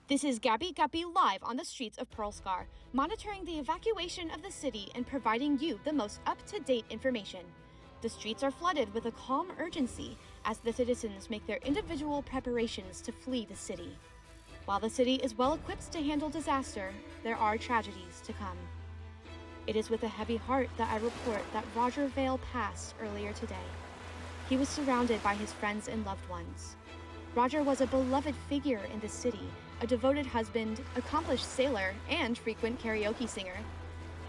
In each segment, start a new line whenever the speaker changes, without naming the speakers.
This is Gabby Guppy live on the streets of Pearlscar, monitoring the evacuation of the city and providing you the most up-to-date information. The streets are flooded with a calm urgency as the citizens make their individual preparations to flee the city. While the city is well equipped to handle disaster, there are tragedies to come. It is with a heavy heart that I report that Roger Vale passed earlier today. He was surrounded by his friends and loved ones. Roger was a beloved figure in the city, a devoted husband, accomplished sailor, and frequent karaoke singer.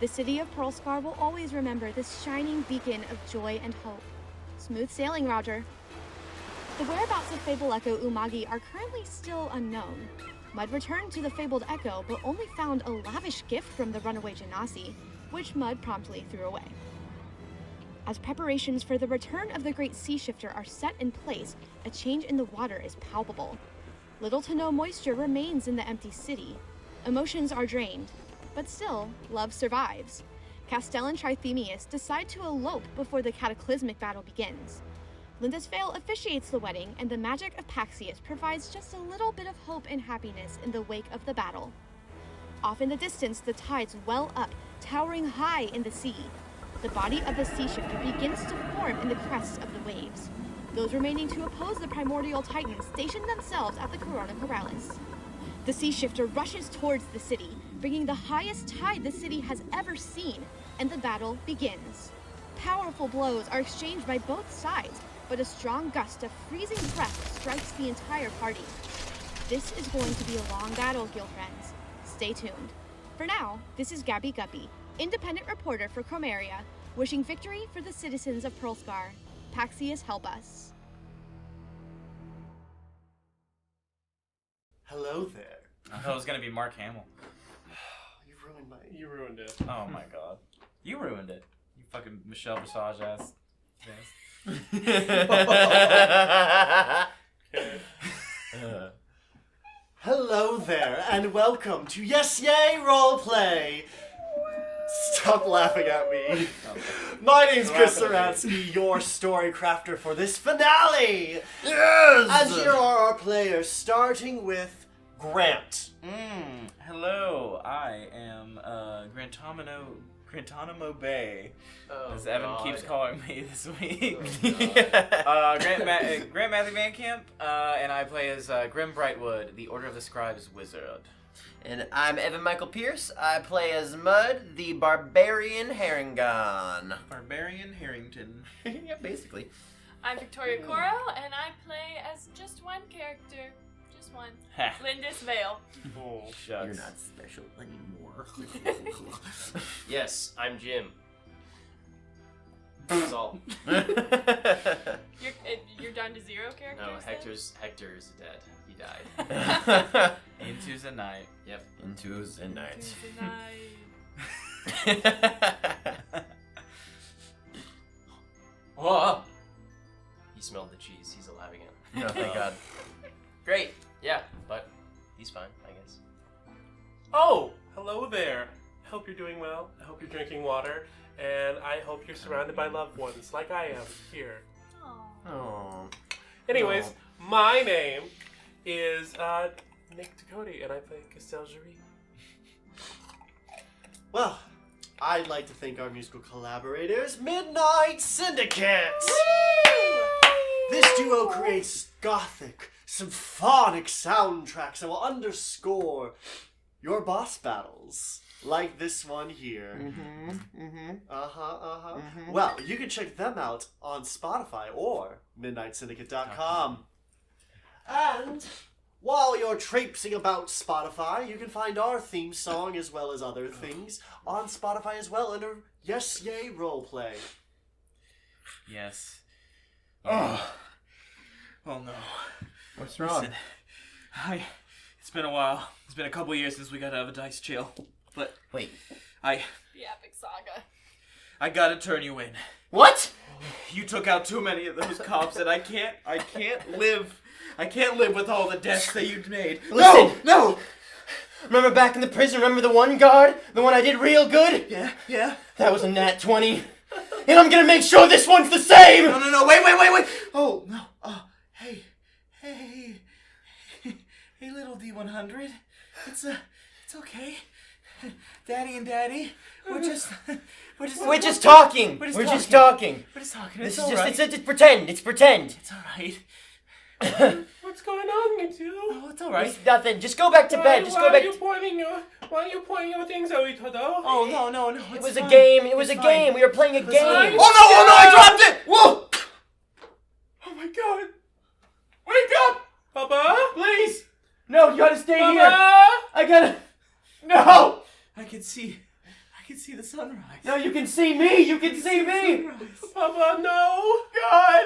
The city of Pearlscar will always remember this shining beacon of joy and hope. Smooth sailing, Roger. The whereabouts of Fable Echo Umagi are currently still unknown. Mud returned to the fabled Echo, but only found a lavish gift from the runaway Genasi, which Mud promptly threw away. As preparations for the return of the Great Sea Shifter are set in place, a change in the water is palpable. Little to no moisture remains in the empty city. Emotions are drained, but still, love survives. Castell and Trithemius decide to elope before the cataclysmic battle begins. Lindisvale officiates the wedding, and the magic of Paxius provides just a little bit of hope and happiness in the wake of the battle. Off in the distance, the tides well up, towering high in the sea. The body of the sea shifter begins to form in the crests of the waves. Those remaining to oppose the primordial titans station themselves at the Corona Corrales. The sea shifter rushes towards the city, bringing the highest tide the city has ever seen, and the battle begins. Powerful blows are exchanged by both sides, but a strong gust of freezing breath strikes the entire party. This is going to be a long battle, Guild friends. Stay tuned. For now, this is Gabby Guppy, independent reporter for Chromaria, wishing victory for the citizens of Pearlscar. Paxius, help us.
Hello there.
I thought it was gonna be Mark Hamill.
You ruined it.
Oh my god. You ruined it. You fucking Michelle Visage ass.
Hello there, and welcome to YAY Roleplay. Stop laughing at me. My name's Chris Ceradsky, your Storycrafter for this finale.
Yes!
And here are our players, starting with Grant.
Hello, I am Grantanimo Bay, as Evan keeps calling me this week. Grant Matthew VanCamp, and I play as Grim Brightwood, the Order of the Scribes wizard.
And I'm Evan Michael Pearce. I play as Mud, the Barbarian Herringon.
Barbarian Harrington.
Yeah, basically.
I'm Victoria Koro, and I play as just one character. Just one. Lindisvale.
Oh,
shucks.
You're not special anymore.
Yes, I'm Jim. That's all.
You're down to 0 characters?
No,
then?
Hector is dead. He died.
Into the night.
Yep.
Into the night.
Whoa! He smelled the cheese. He's alive again.
No, thank God.
Great. Yeah, but he's fine, I guess.
Oh, hello there. I hope you're doing well. I hope you're drinking water. And I hope you're surrounded by loved ones like I am here.
Oh.
Anyways, my name is Nick Ducote, and I play Castell Jury.
Well, I'd like to thank our musical collaborators, Midnight Syndicate. This duo creates gothic, symphonic soundtracks that will underscore your boss battles, like this one here. Well, you can check them out on Spotify or MidnightSyndicate.com. And while you're traipsing about Spotify, you can find our theme song as well as other things on Spotify as well under YAY Roleplay.
Yes.
Oh.
Oh no.
What's wrong?
Listen, it's been a while. It's been a couple years since we got out of a dice jail. But
Wait.
The epic saga.
I gotta turn you in.
What?
You took out too many of those cops, and I can't live with all the deaths that you've made.
Listen! No! Remember back in the prison, remember the one guard? The one I did real good?
Yeah.
That was a nat 20. And I'm gonna make sure this one's the same!
No, wait. Oh, no. Hey, little D100. It's okay. Daddy and Daddy, we're just
talking.
We're
just talking.
We're just talking.
This
It's
is
all
just
right.
it's pretend. It's pretend.
It's all right.
What's going on, you two?
Oh, it's all right.
It's nothing. Just go back to bed. Just go back.
Why are you pointing your things at each other?
Oh no!
It was a game. It was a game. We were playing a game.
fine.
Oh no! I dropped it. Whoa!
Oh my god! Wake up! Papa?
Please. No, you gotta stay
Papa?
here. I gotta. No.
I can see the sunrise.
No, you can see me. You can see me.
Papa, no!
God.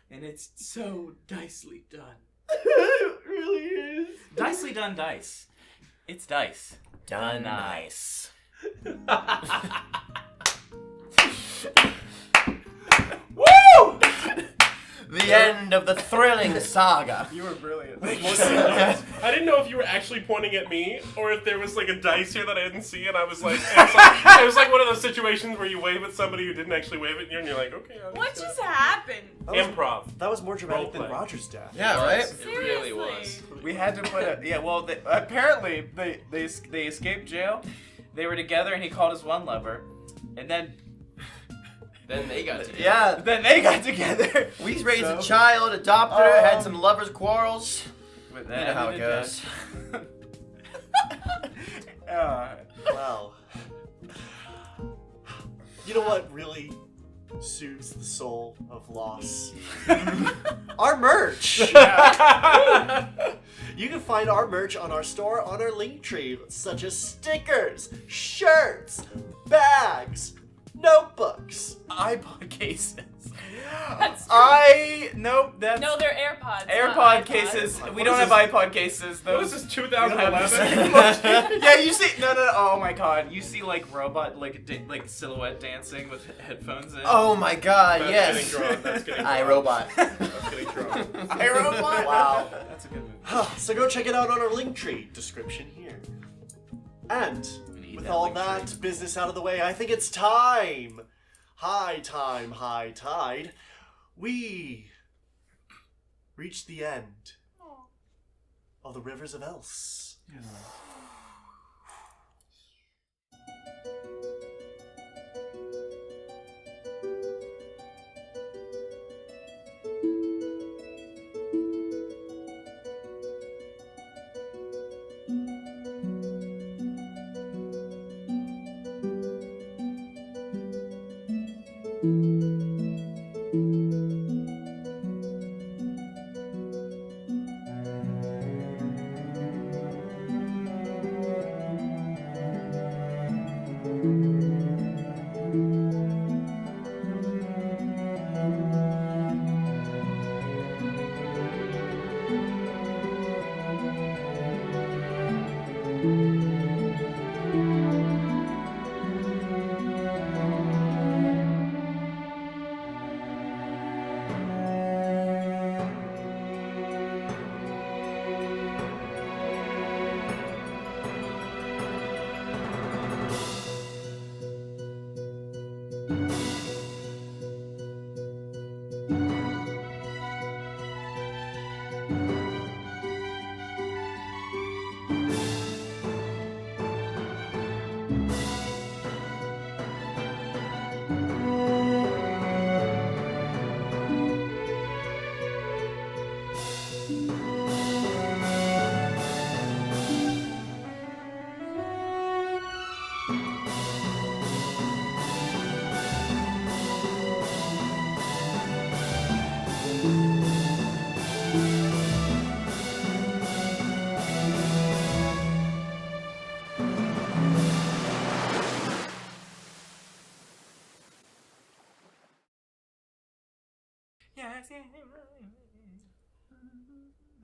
And it's so dicely done.
It really is.
Dicely done dice. It's dice.
Done nice.
Woo!
The end of the thrilling saga.
You were brilliant.
I didn't know if you were actually pointing at me or if there was like a dice here that I didn't see, and I was like, it was like one of those situations where you wave at somebody who didn't actually wave at you, and you're like, okay.
What just happened?
Improv.
That was more dramatic than
Roleplay.
Roger's death.
Yeah, right.
It really was.
We had to put a Well, apparently they escaped jail. They were together, and he called his one lover, and then
Then they got together.
Yeah.
they got together.
We raised a child, adopted her, had some lovers' quarrels.
With
You know how it goes.
Well, you know what really soothes the soul of loss? Our merch! You can find our merch on our store on our link tree, such as stickers, shirts, bags, notebooks.
iPod cases.
That's true.
Nope. That's
No, they're AirPods.
AirPod
not
cases.
iPods.
We don't have iPod cases.
What
Those.
is this, 2011?
Yeah, you see. No. Oh my God. You see like robot like silhouette dancing with headphones in.
Oh my God!
That's
Yes.
getting drawn. That's getting
I
drawn.
Robot.
That's getting drawn.
iRobot.
Wow.
That's a good movie.
So go check it out on our link tree description here. And
need
with
that
all
link
that
tree.
business out of the way, I think it's time. High tide. We reached the end of the Rivers of Else.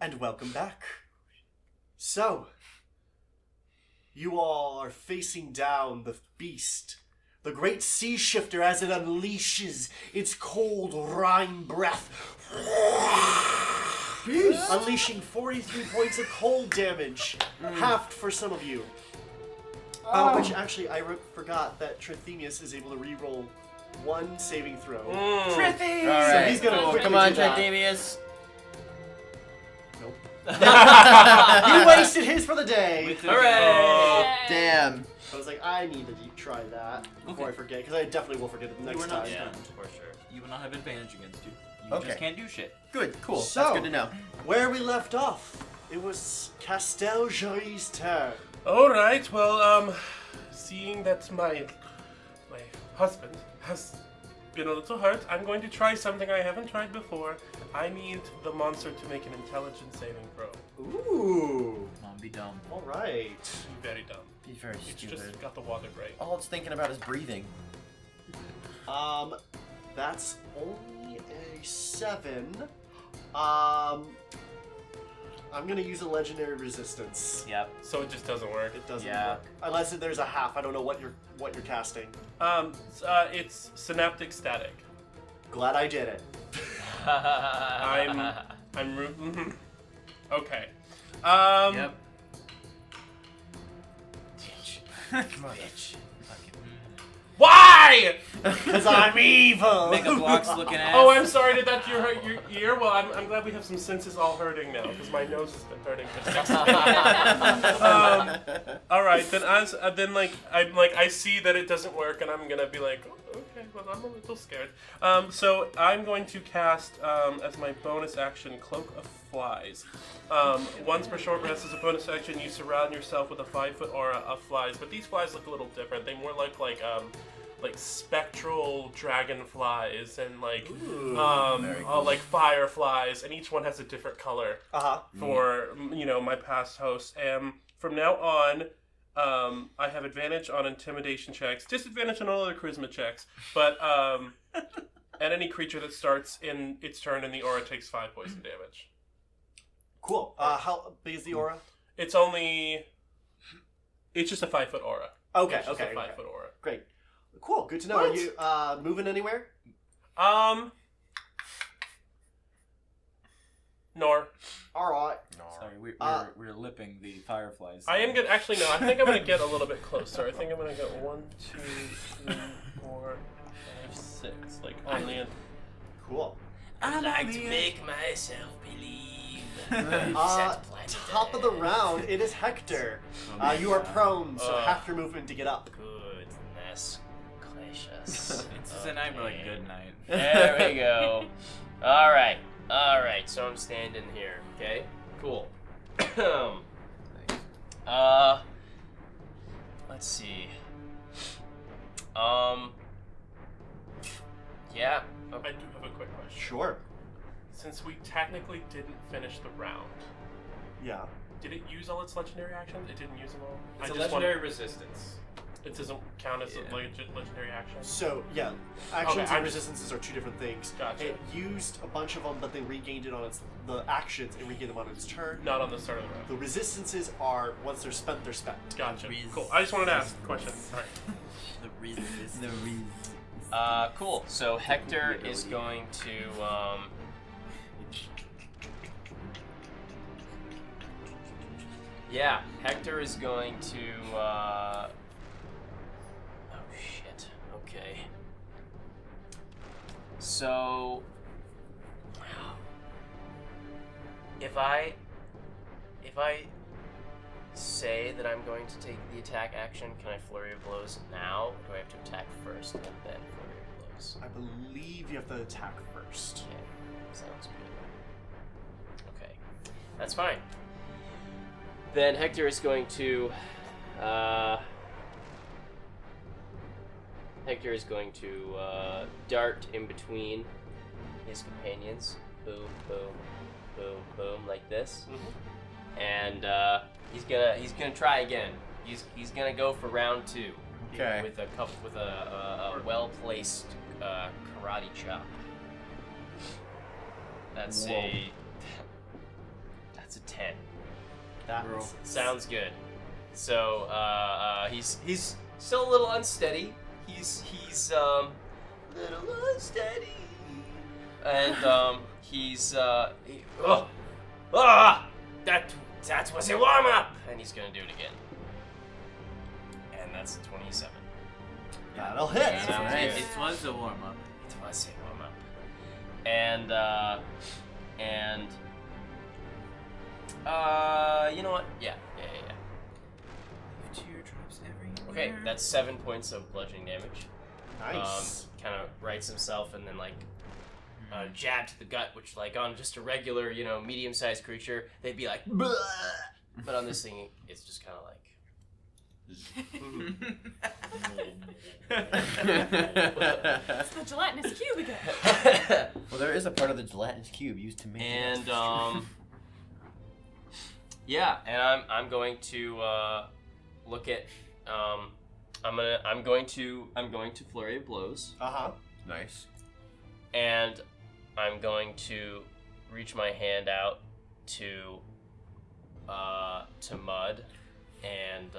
And welcome back. So, you all are facing down the beast, the great sea shifter, as it unleashes its cold rime breath, unleashing 43 points of cold damage, halved for some of you. Which actually, I forgot that Trithemius is able to reroll one saving throw.
Trithi!
So he's gonna quickly
Come on,
do that.
Trithemius.
Nope. He wasted his for the day.
Hooray!
Damn.
I was like, I need to try that before I forget, because I definitely will forget it the next time.
Yeah,
for sure.
You will not have advantage against you. You
Okay.
just can't do shit.
Good, cool.
So,
That's good to know.
Where we left off, it was Castel Joy's turn.
All right. Well, seeing that my husband has been a little hurt, I'm going to try something I haven't tried before. I need the monster to make an intelligence saving throw.
Ooh.
Come on, be dumb.
All right.
Very dumb.
Be very
It's
stupid.
just got the water break.
All it's thinking about is breathing.
That's only a 7. I'm gonna use a legendary resistance.
Yep.
So it just doesn't work.
It doesn't
Yeah.
work unless there's a half. I don't know what you're casting.
It's synaptic static.
Glad I did it.
I'm okay.
Yep.
Come on.
Why?
Because I'm evil.
Mega Block's looking at.
Oh, I'm sorry. Did that hurt your ear? Well, I'm glad we have some senses all hurting now because my nose has been hurting for 6 days. All right, then I see that it doesn't work, and I'm gonna be like, oh, okay, well I'm a little scared. So I'm going to cast as my bonus action Cloak of Flies. Once per short rest as a bonus action, you surround yourself with a 5-foot aura of flies, but these flies look a little different. They more like spectral dragonflies and like fireflies, and each one has a different color for my past hosts. And from now on, I have advantage on intimidation checks, disadvantage on all other charisma checks, but and any creature that starts in its turn in the aura takes 5 poison damage.
Cool. How big is the aura?
It's just a 5-foot aura.
Okay.
It's just
Okay.
a 5-foot aura.
Great. Cool. Good to know.
What?
Are you moving anywhere?
Nor.
All right.
Sorry, we're lipping the fireflies.
I am good. Actually, no. I think I'm gonna get a little bit closer. I think I'm gonna get 1, 2, 3, 4, 5, 6. Like on the end.
Cool.
I'd like to make myself believe.
Top of the round, it is Hector. You are prone, so half your movement to get up.
Goodness gracious.
It's a night, like good night.
There we go. All right. So I'm standing here. Okay. Cool. Let's see. Yeah.
I do have a quick question.
Sure.
Since we technically didn't finish the round,
Yeah.
did it use all its legendary actions? It didn't use them all.
It's a legendary resistance.
It doesn't count as a legendary action.
So, yeah, actions
Okay,
and resistances are two different things.
Gotcha.
It used a bunch of them, but then regained it on the actions and regained them on its turn.
Not on the start of the round.
The resistances are, once they're spent, they're spent.
Gotcha. Cool. I just wanted to ask a question. All right.
Cool. So Hector is going to yeah, Hector is going to oh shit. Okay. So if I say that I'm going to take the attack action, can I flurry of blows now? Or do I have to attack first and then flurry of blows?
I believe you have to attack first.
Okay, sounds good. Okay, that's fine. Then Hector is going to dart in between his companions. Boom, boom, boom, boom, like this. And he's gonna try again. He's gonna go for round 2.
Okay.
With a well placed karate chop. That's a 10.
That's
Sounds good. So he's still a little unsteady. He's a little unsteady. And that was a warm up. And he's gonna do it again. And that's 27.
that'll hit.
It was a warm up.
It was a warm up. And You know what? Yeah. Okay, that's 7 points of bludgeoning damage.
Nice.
Kind of rights himself and then like jab to the gut, which like on just a regular, medium-sized creature, they'd be like, "Bleh!" But on this thing, it's just kind of like.
It's the gelatinous cube again.
Well, there is a part of the gelatinous cube used to make
And
it.
yeah, and I'm going to look at I'm going to flurry of blows.
Nice.
And I'm going to reach my hand out to Mud and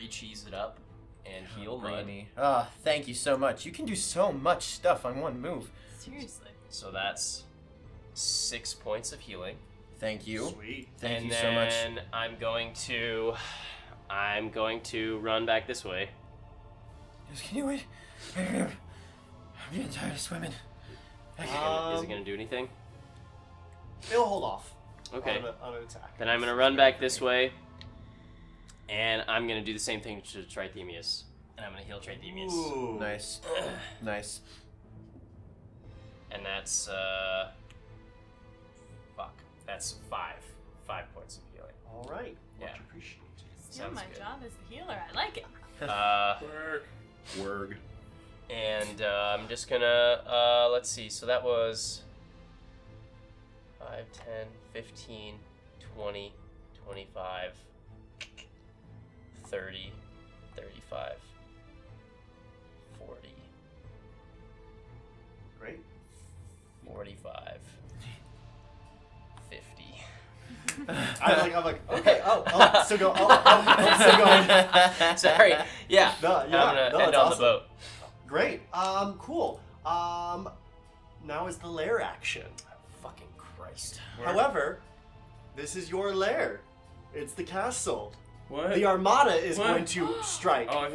cheese it up and heal Mud.
Thank you so much. You can do so much stuff on one move.
Seriously.
So that's 6 points of healing.
Thank you.
Sweet.
Thank you so much.
And I'm going to run back this way.
Can you wait? I'm getting tired of swimming.
Is it gonna do anything?
It'll hold off.
Okay.
On an attack.
Then I'm gonna run back this way, and I'm gonna do the same thing to Trithemius, and I'm gonna heal Trithemius.
Ooh.
Nice. Nice.
And that's that's 5 points of healing.
All right.
Yeah.
Much appreciated.
Still
Sounds
my
good.
job as the healer. I like it.
Word.
And I'm just gonna let's see. So that was 5, 10, 15, 20, 25, 30, 35, 40,
Great.
45, 50.
I'm like, okay, still go, still going.
Sorry. Yeah.
No,
I'm gonna end
that's
on
awesome.
the boat.
Great. Cool. Now is the lair action.
Fucking Christ.
However, this is your lair. It's the castle.
What?
The Armada is going to strike.
Oh,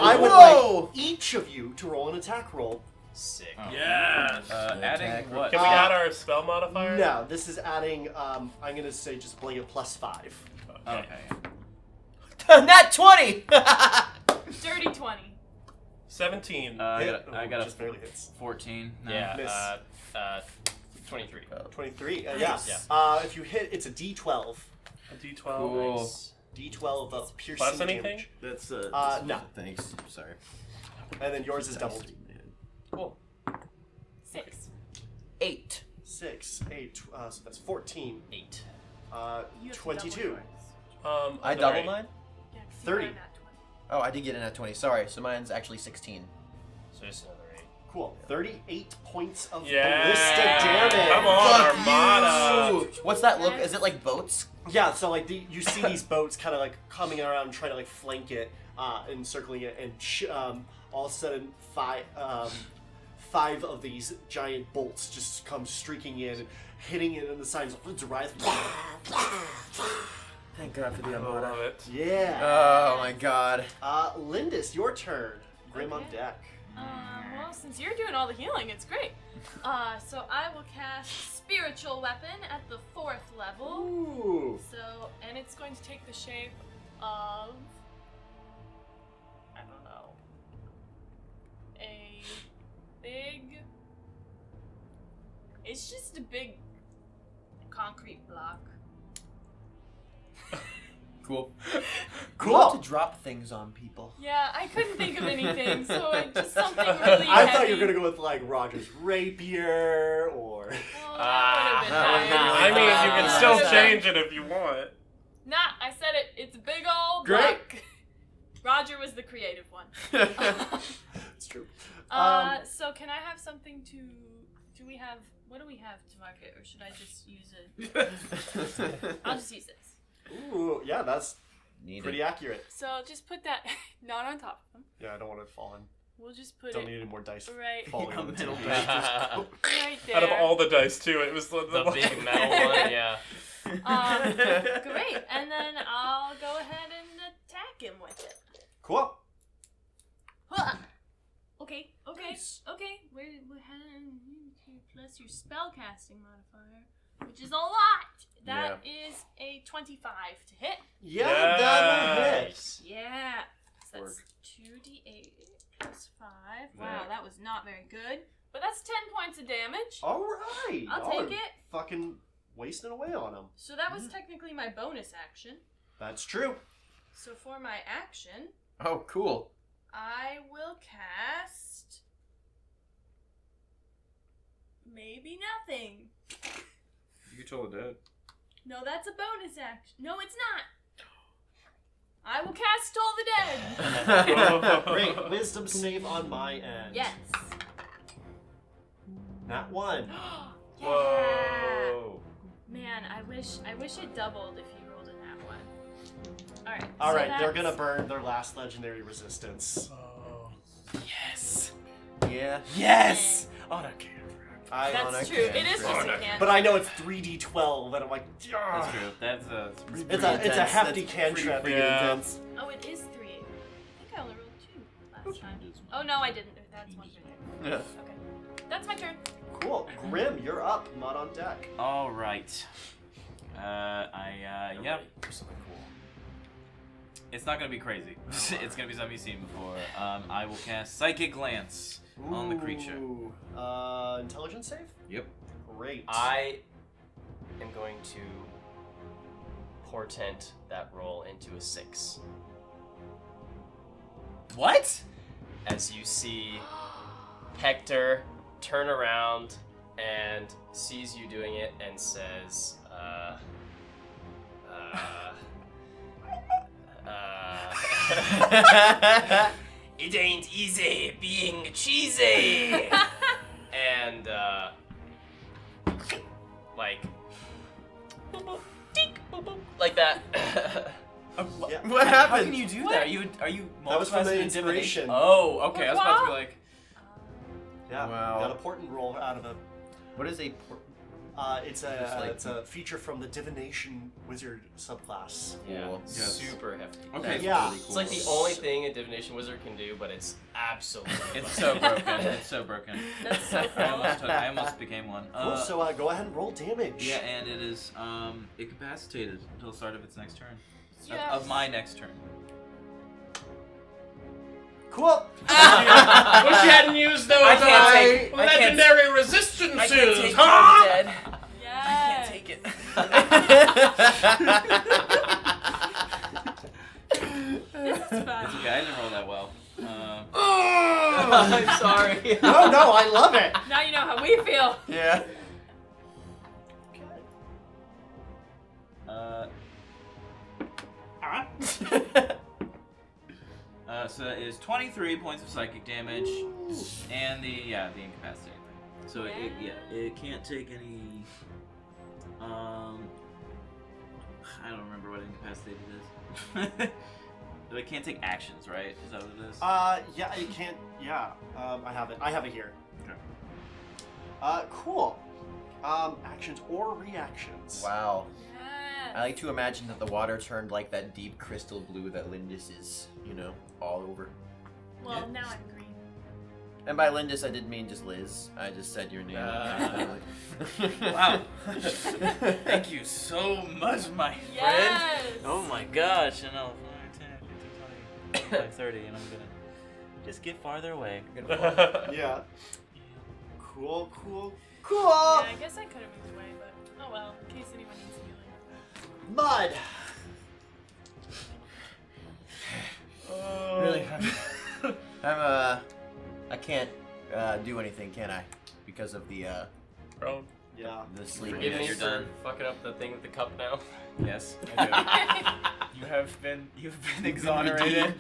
I would like each of you to roll an attack roll.
Sick.
Yeah.
Adding what?
Can we add our spell modifier?
No, this is adding, I'm going to say just blanket +5.
Okay.
Nat 20!
Dirty 20.
17.
I got
just barely hits.
14. No.
Yeah.
Miss.
23.
23.
Nice.
Yeah. If you hit, it's a D12.
A D12.
Cool.
Nice.
D12 of piercing
Plus anything?
damage.
That's
no.
Thanks. Sorry.
And then yours is doubled.
Cool.
6.
8.
6, 8, so that's 14.
8.
You have to
22.
double yours.
I double mine?
Yeah, 'cause you
30.
got a nat 20.
Oh, I did get in at 20. Sorry. So mine's actually 16.
So just another 8.
Cool. 38 points of
Yeah.
ballistic damage.
Come on,
Fuck
Armada.
you. What's that look? Is it like boats?
Yeah, so like you see these boats kind of like coming around trying to like flank it, encircling it, and all of a sudden five of these giant bolts just come streaking in and hitting it in the sides. It's right.
Thank God for the
I love it.
Yeah.
Oh my God.
Lindis, your turn. Grim on
Okay.
deck.
Well, since you're doing all the healing, it's great. So I will cast Spiritual Weapon at the 4th level.
Ooh.
So, and it's going to take the shape of, I don't know, a big, it's just a big concrete block.
Cool.
Cool.
You love to drop things on people.
Yeah, I couldn't think of anything, so it just something really
I
heavy.
thought you were gonna go with like Roger's rapier or.
Oh, that would have been
that
nice.
I mean, you can
That
still
would've
change it if you want.
Nah, I said it. It's a big old
Great.
block. Roger was the creative one.
It's true.
So can I have something to? What do we have to mark it, or should I just use it? I'll just use this.
Ooh, yeah, that's
Needed.
pretty accurate.
So just put that not on top of them.
Yeah, I don't want it falling.
We'll just put
Don't
it
need any more dice
right,
falling on the
middle
table.
right there.
Out of all the dice, too, it was the
big metal one, yeah.
Great, and then I'll go ahead and attack him with it.
Cool.
Huh. Okay.
Nice.
Okay. We're plus your spellcasting modifier, which is a lot. That is a 25 to hit.
Yeah, that'll hit.
Yeah. So that's 2d8 plus 5. Wow, that was not very good. But that's 10 points of damage.
All right.
I'll take it.
Fucking wasting away on him.
So that was technically my bonus action.
That's true.
So for my action,
Oh, cool.
I will cast maybe nothing.
You told it dead.
No, that's a bonus action. No, it's not. I will cast Toll the Dead.
Great. Wisdom save on my end.
Yes.
That one.
Yeah.
Whoa.
Man, I wish it doubled if you rolled a nat one. Alright.
All
so
right, they're
that's-
gonna burn their last legendary resistance.
Oh.
Yes.
Yeah.
Yes. On a camera.
That's true. It is just a cantrip.
But I know it's 3d12, and I'm like,
That's true. That's
it's a hefty cantrip.
Pretty intense.
Oh, it is 3. I think I only rolled 2 last time. Oh no, I didn't. That's one right there.
Yeah.
Okay. That's my turn.
Cool. Grim, you're up. Mud on deck.
All right. Yeah.
Something cool.
It's not gonna be crazy. It's gonna be something you've seen before. I will cast Psychic Glance on the creature.
Ooh. Intelligence save?
Yep.
Great.
I am going to portent that roll into a 6.
What?
As you see Hector turn around and sees you doing it and says, it ain't easy being cheesy. And like that.
Yeah.
What
How
happened?
can you do
What?
that? Are you
That was from the
multifaceted
inspiration.
Oh, okay. I was about to be
Wow.
like,
Yeah.
Wow.
Got a portent roll out of a.
What is a
It's
Just like-
a feature from the divination wizard subclass.
Yeah,
Cool.
Yes.
super hefty.
okay,
Yeah.
pretty
It's like the only thing a divination wizard can do, but it's absolutely.
it's so broken. It's so broken.
That's so
I
cool.
I almost became one.
Cool. So go ahead and roll damage.
Yeah, and it is incapacitated until the start of its next turn.
Yes.
Of my next turn.
Cool.
Wish you hadn't used those
I can't take- I can't-
legendary resistances.
I can't take
huh?
dead.
Yes.
I can't take it.
This is fun.
It's okay, I didn't roll that well.
I'm sorry.
No, I love it.
Now you know how we feel.
Yeah.
So that is 23 points of psychic damage, and the incapacitating thing. So it can't take any. I don't remember what incapacitated is. But it can't take actions, right? Is that what it is?
Yeah, it can't. Yeah, I have it. I have it here.
Okay.
Cool. Actions or reactions.
Wow.
Yes.
I like to imagine that the water turned like that deep crystal blue that Lindis is, all over.
Well, now I'm green.
And by Lindis, I didn't mean just Liz. I just said your name.
Wow. Thank you so much, my friend.
Yes.
Oh my gosh. 10, 15, 20, 30, and I'm gonna just get farther away.
Yeah. Cool.
Yeah, I guess I could have moved away, but oh well. In case anyone needs healing.
Mud.
Really? I can't do anything, can I? Because of the
Bro.
Yeah.
sleep.
Forgive me
you're
for
done.
fucking up the thing with the cup now.
Yes, I do. You've been exonerated.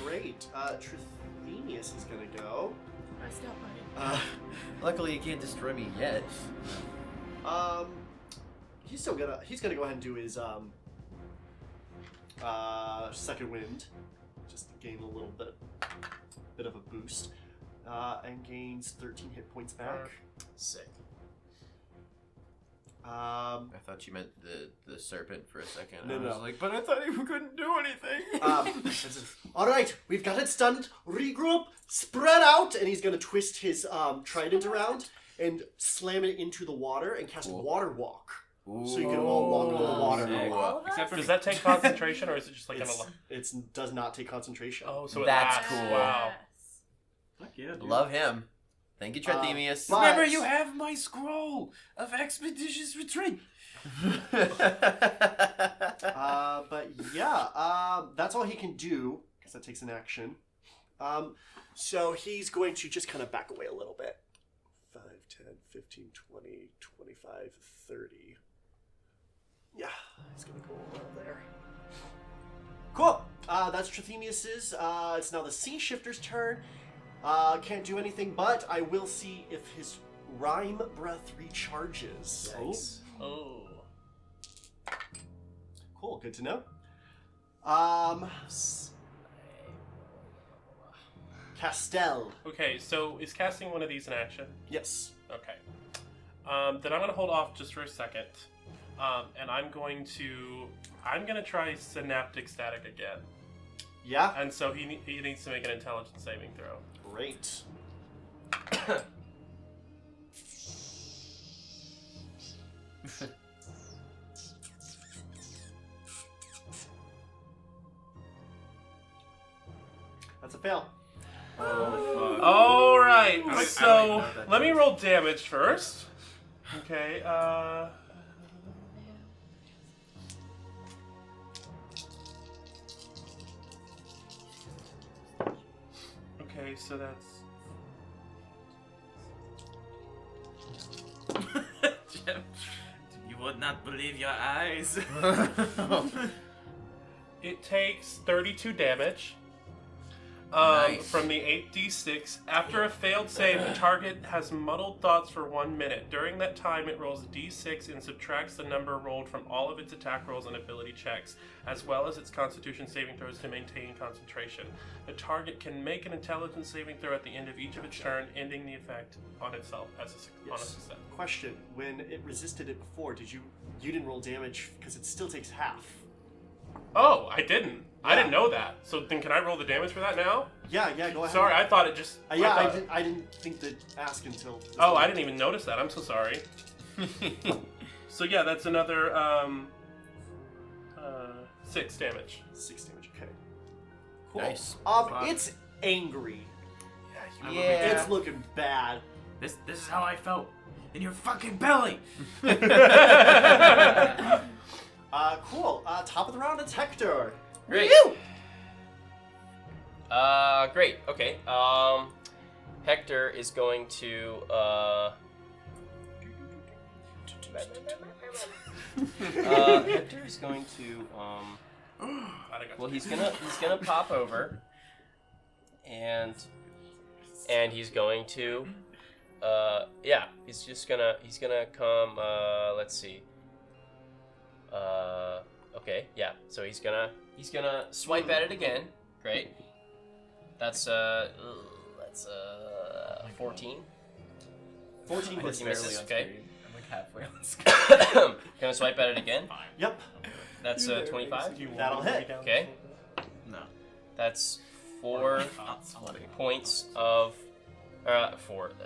Great. Trithenius is gonna go.
I stopped mine.
Luckily, you can't destroy me yet.
He's gonna go ahead and do his second wind, just to gain a little bit of a boost, and gains 13 hit points back.
Sick.
I thought you meant the serpent for a second.
No,
I was
no.
like, but I thought he couldn't do anything.
All right, we've got it stunned. Regroup, spread out, and he's gonna twist his trident around and slam it into the water and cast water walk. So you can all walk on the water.
Except for
Does that take concentration, or is it just like
It does not take concentration.
Oh, so
That's
lasts.
cool.
Wow.
Fuck yeah, dude.
Love him. Thank you, Trithemius.
but-
Remember, you have my scroll of expeditious retreat.
But yeah, that's all he can do, because that takes an action. So he's going to just kind of back away a little bit. 5, 10, 15, 20, 25, 30. Yeah, he's going to go around there. Cool. That's Trithemius's. It's now the Sea Shifter's turn. Can't do anything, but I will see if his Rhyme Breath recharges.
Nice.
Oh.
Cool, good to know. Castell.
Okay, so is casting one of these an action?
Yes.
Okay. Then I'm gonna hold off just for a second, and I'm gonna try synaptic static again.
Yeah.
And so he needs to make an intelligence saving throw.
Great. That's a fail.
Oh, fuck.
All right.
I don't
So
even know what that
let me
does.
roll damage first. Okay. Okay, so that's.
Jim, you would not believe your eyes.
It takes 32 damage.
Nice.
From the 8d6. After a failed save, the target has muddled thoughts for 1 minute. During that time, it rolls a d6 and subtracts the number rolled from all of its attack rolls and ability checks, as well as its constitution saving throws to maintain concentration. The target can make an intelligence saving throw at the end of each of its turn, ending the effect on itself as on a success.
Question: when it resisted it before, you didn't roll damage because it still takes half?
Oh, I didn't. I didn't know that. So then can I roll the damage for that now?
Yeah, go ahead.
Sorry, I thought it just...
I didn't think to ask until.
Oh, I didn't even notice that. I'm so sorry. So yeah, that's another 6 damage.
6 damage. Okay. Cool.
Nice.
It's angry.
Yeah.
It's looking bad.
This is how I felt in your fucking belly.
Cool. Top of the round, it's Hector.
Great. Great. Okay. Hector is going to Hector is going to well, he's gonna pop over and he's going to he's gonna come let's see. Okay, yeah. So he's gonna swipe at it again. Great. That's 14.
14 hits.
misses. Okay.
I'm like halfway on the
Gonna swipe at it again.
Yep.
That's 25.
That'll hit.
Okay.
No.
That's 4 points of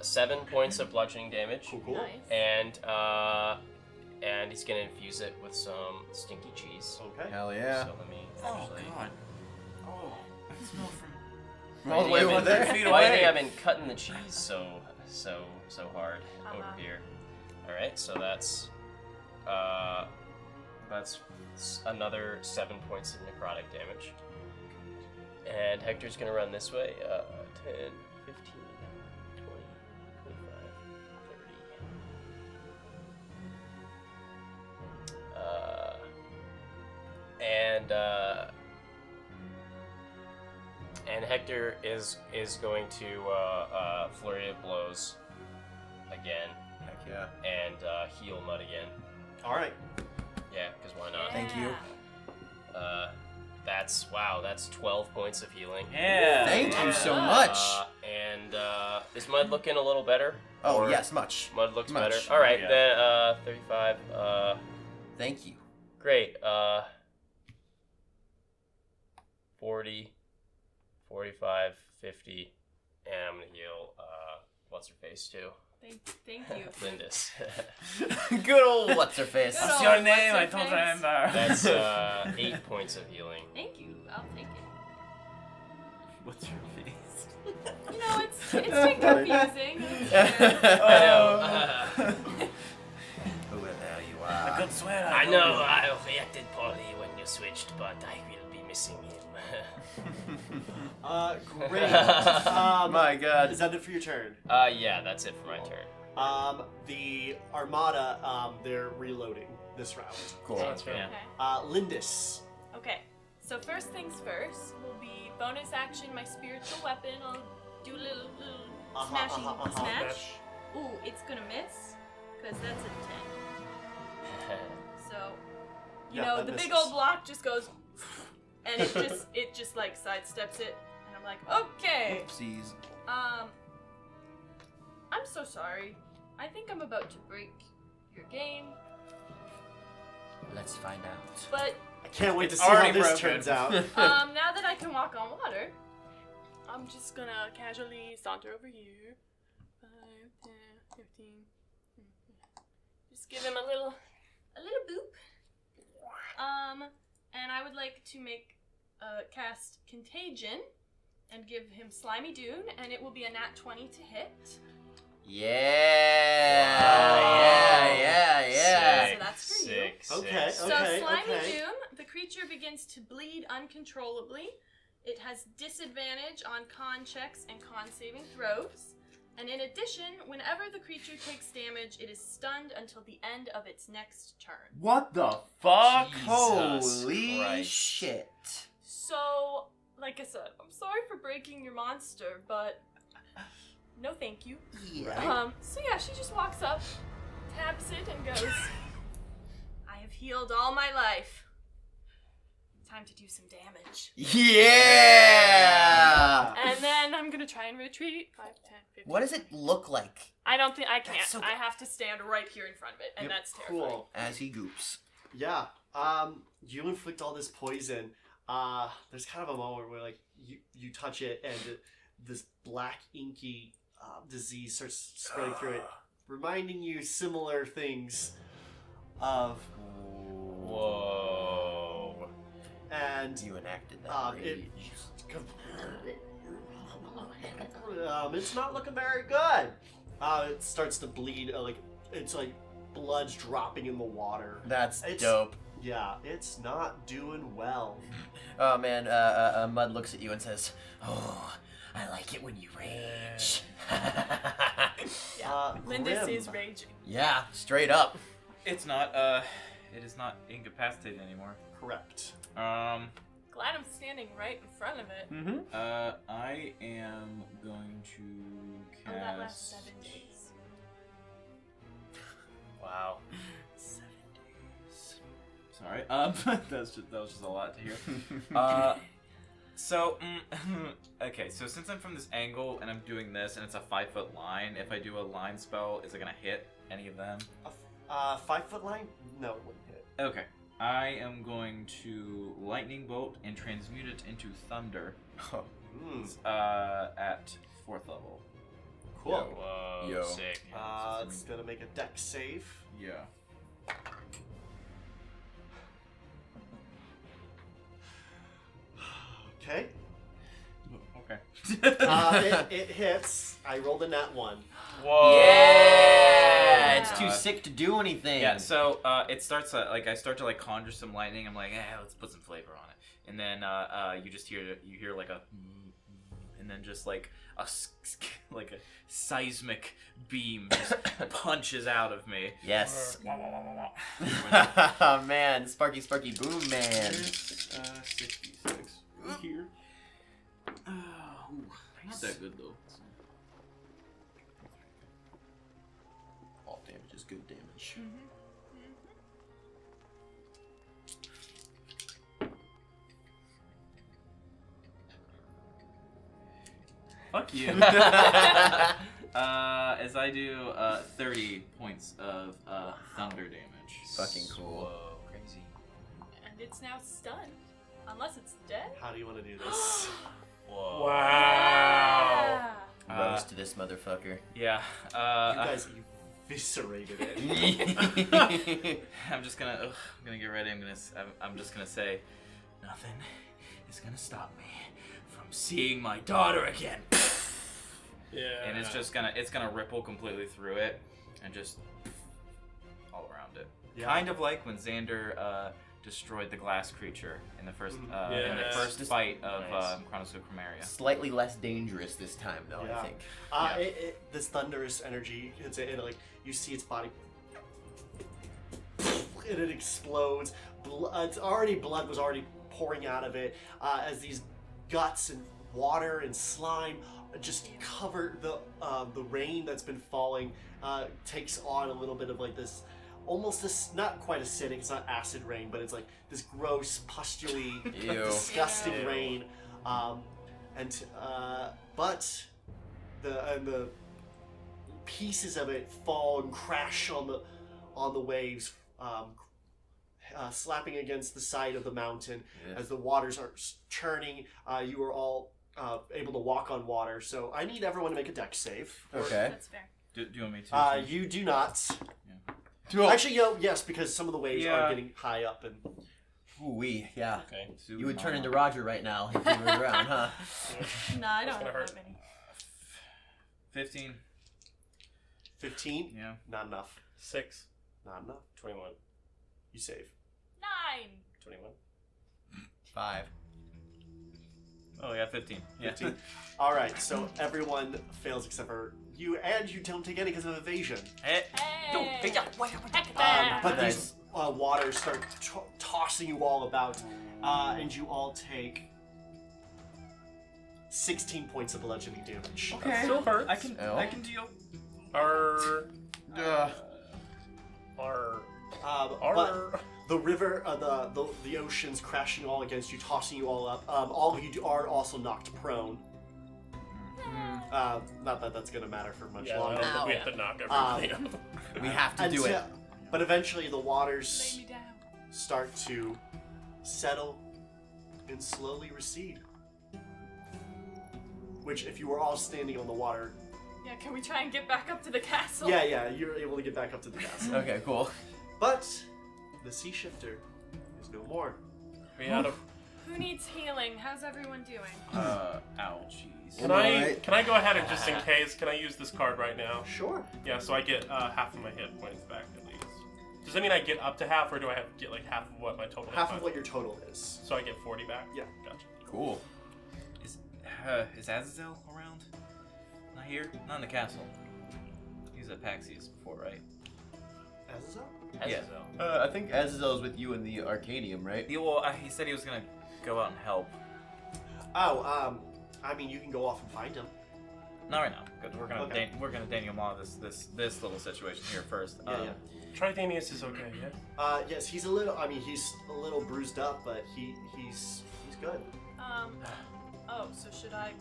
7 points of bludgeoning damage.
Cool.
Nice.
And he's gonna infuse it with some stinky cheese.
Okay.
Hell yeah.
So let me
Oh
actually.
god. Oh, I smell from.
All the way over there.
Why do you think I've been cutting the cheese so hard over here? All right, so that's another 7 points of necrotic damage. And Hector's gonna run this way. 10, 15, 20, 25, 30. And Hector is going to flurry of blows again.
Heck yeah.
And heal Mud again.
All right.
Yeah, because why not?
Thank you.
That's 12 points of healing.
Yeah.
Thank you so much.
And is Mud looking a little better?
Oh,
Or
yes, much.
Mud looks
Much.
better. All right,
Yeah.
then 35.
Thank you.
Great. 40, 45, 50, and I'm gonna heal. What's her face too?
Thank you.
Lindis.
Good old what's her face.
Good
What's
old
your name? I
what's her
don't
face?
remember.
That's 8 points of healing.
Thank you. I'll take it.
What's your face?
You know, it's been confusing.
I know.
Who the hell you
I
are?
could swear
I know I reacted poorly when you switched, but I will be missing him.
Great.
My God.
Is that it for your turn?
Yeah, that's it for my turn.
The Armada, they're reloading this round.
Cool.
That's right.
Yeah.
Lindis.
Okay. So first things first will be bonus action. My spiritual weapon. I'll do a little smashy smash.
Smash.
Ooh, it's gonna miss because that's a 10. So, you
Yeah,
know,
that
the big
misses.
old block just goes, and it just like sidesteps it, and I'm like, okay.
Oopsies.
I'm so sorry. I think I'm about to break your game,
Let's find out.
but
I can't wait to
It's
see how
already
this
broken.
turns out.
now that I can walk on water, I'm just gonna casually saunter over here. 5, 10, 15. Just give him a little boop. And I would like to make cast Contagion and give him Slimy Dune, and it will be a nat 20 to hit.
Yeah.
So that's for you.
Okay,
So
okay,
Slimy
okay.
Doom, the creature begins to bleed uncontrollably. It has disadvantage on con checks and con saving throws. And in addition, whenever the creature takes damage, it is stunned until the end of its next turn.
What the fuck?
Holy
Christ.
shit.
So, like I said, I'm sorry for breaking your monster, but no thank you.
Yeah.
So yeah, she just walks up, taps it, and goes, I have healed all my life. Time to do some damage.
Yeah.
And then I'm gonna try and retreat. 5, 10, 15.
What does it look like
I don't think I can't.
That's so
I have to stand right here in front of it, and
Yep.
that's terrifying.
Cool.
as he goops?
Yeah. You inflict all this poison. There's kind of a moment where like you touch it and this black inky disease starts spreading through it, reminding you similar things of
Whoa.
and
You enacted that
it
rage.
it's not looking very good. It starts to bleed. It's like blood's dropping in the water.
That's
It's-
dope.
Yeah, it's not doing well.
Oh man, Mud looks at you and says, "Oh, I like it when you rage."
Lindis
Grim.
is raging.
Yeah, straight up.
It's not, it is not incapacitated anymore.
Correct.
Glad I'm standing right in front of it.
Mm-hmm.
I am going to
Oh, that lasts
cast...
7 days.
Wow.
7 days. Sorry, that was just a lot to hear. Okay, so since I'm from this angle and I'm doing this and it's a 5-foot line, if I do a line spell, is it gonna hit any of them?
5-foot line? No, it wouldn't hit.
Okay. I am going to lightning bolt and transmute it into thunder at 4th level.
Cool.
Whoa.
Yo.
Sick.
It's gonna make a dex save.
Yeah.
Okay.
Okay.
It hits. I rolled a nat 1.
Whoa.
Yeah, it's too sick to do anything.
Yeah, so it starts I start to conjure some lightning. I'm like, let's put some flavor on it, and then you just hear like a, and then just like a seismic beam just punches out of me.
Yes. Oh man, Sparky Boom Man.
66 here. Not that good though.
All damage is good damage.
Fuck you. As I do 30 points of thunder damage.
Fucking cool.
Whoa, crazy.
And it's now stunned. Unless it's dead.
How do you want to do this?
Whoa.
Wow.
Roast this motherfucker.
Yeah.
You guys eviscerated it.
I'm just gonna. I'm gonna get ready. I'm just gonna say, nothing is gonna stop me from seeing my daughter again.
Yeah.
And it's gonna ripple completely through it, and just all around it.
Yeah.
Kind of like when Xander destroyed the glass creature in the first fight of Chronosochromaria.
Slightly less dangerous this time, though,
Yeah.
I think.
This thunderous energy, like you see its body, and it explodes. Blood was already pouring out of it as these guts and water and slime just cover the rain that's been falling. Takes on a little bit of like this. Almost this, not quite acidic, it's not acid rain, but it's like this gross, pustuley, disgusting
Ew.
rain. But the pieces of it fall and crash on the waves, slapping against the side of the mountain. As the waters are churning. You are all able to walk on water, so I need everyone to make a dex save.
Okay.
That's fair.
Do you want me to?
You do not.
Yeah.
Actually, yes, because some of the waves are getting high up and.
Ooh-wee, yeah.
Okay.
You would turn into Roger right now if you were around, huh?
No, I don't
That's gonna
have
hurt.
that many.
15.
15?
Yeah.
Not enough.
6.
Not enough.
21.
You save.
9.
21.
5.
Oh yeah, 15. Yeah.
15. All right, so everyone fails except for you, and you don't take any because of evasion.
Hey.
Hey. Heck that.
But these waters start tossing you all about, and you all take 16 points of bludgeoning damage.
Okay.
So
hurts.
I can deal.
But the river, the ocean's crashing all against you, tossing you all up. All of you are also knocked prone. Not that that's gonna matter for much
Yeah, I
longer.
don't think we have to knock everybody up.
We have to do it.
But eventually the
Lay
waters
me down.
start to settle and slowly recede. Which, if you were all standing on the water,
Yeah, can we try and get back up to the castle?
yeah, you're able to get back up to the castle.
Okay, cool.
But the sea shifter is no more.
We out of.
Who needs healing? How's everyone doing?
Ouchies.
Can I go ahead and just in case? Can I use this card right now?
Sure.
Yeah, so I get half of my hit points back at least. Does that mean I get up to half, or do I have to get like half of what my total?
Half
hit
of
points?
what your total is.
So I get 40 back.
Yeah.
Gotcha.
Cool.
Is Azazel around? Not here? Not in the castle. He was at Paxius before, right?
Azazel?
Yeah.
I think Azazel's with you in the Arcadium, right?
Yeah, well, he said he was gonna go out and help.
Oh, I mean, you can go off and find him.
Not right now, because we're gonna
Okay.
we're gonna Daniel Maw this little situation here first.
Yeah.
Tridanius is okay, yeah?
Yes, he's a little. I mean, he's a little bruised up, but he's good.
Oh, so should I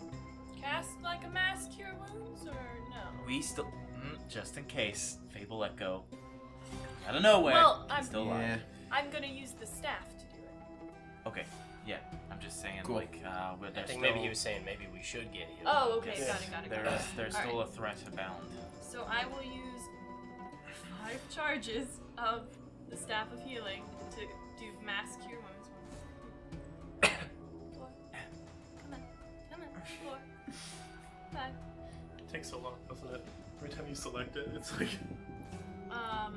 cast like a mass cure wounds or no?
We still, just in case, Fable let go. Out of nowhere.
Well,
he's still alive.
I'm gonna use the staff to do it.
Okay. Yeah, I'm just saying,
Cool.
like, but
I
there's
think
still,
maybe he was saying maybe we should get healed.
Oh, okay,
Yes.
got it.
There's
All
still
right.
a threat abound.
So I will use 5 charges of the staff of healing to do mass cure wounds. 4. Come on. 4. 5.
It takes so long, doesn't it? Every time you select it, it's like.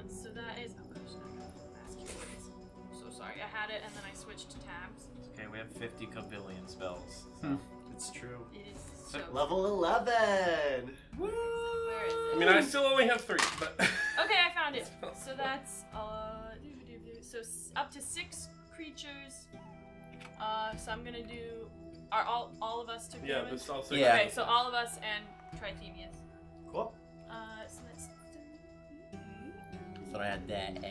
So that is. Oh gosh, I got mass cure wounds. I'm so sorry. I had it and then I switched tabs.
Okay, we have 50 kabillion spells. So.
It's true.
It is so.
Level 11.
Where is it?
I mean, I still only have 3, but.
Okay, I found it. So that's so up to 6 creatures. So I'm gonna do. Are all of us took
Yeah,
damage?
this also.
Yeah.
Okay, so all of us and Trithemius.
Cool.
So that's.
So I had that.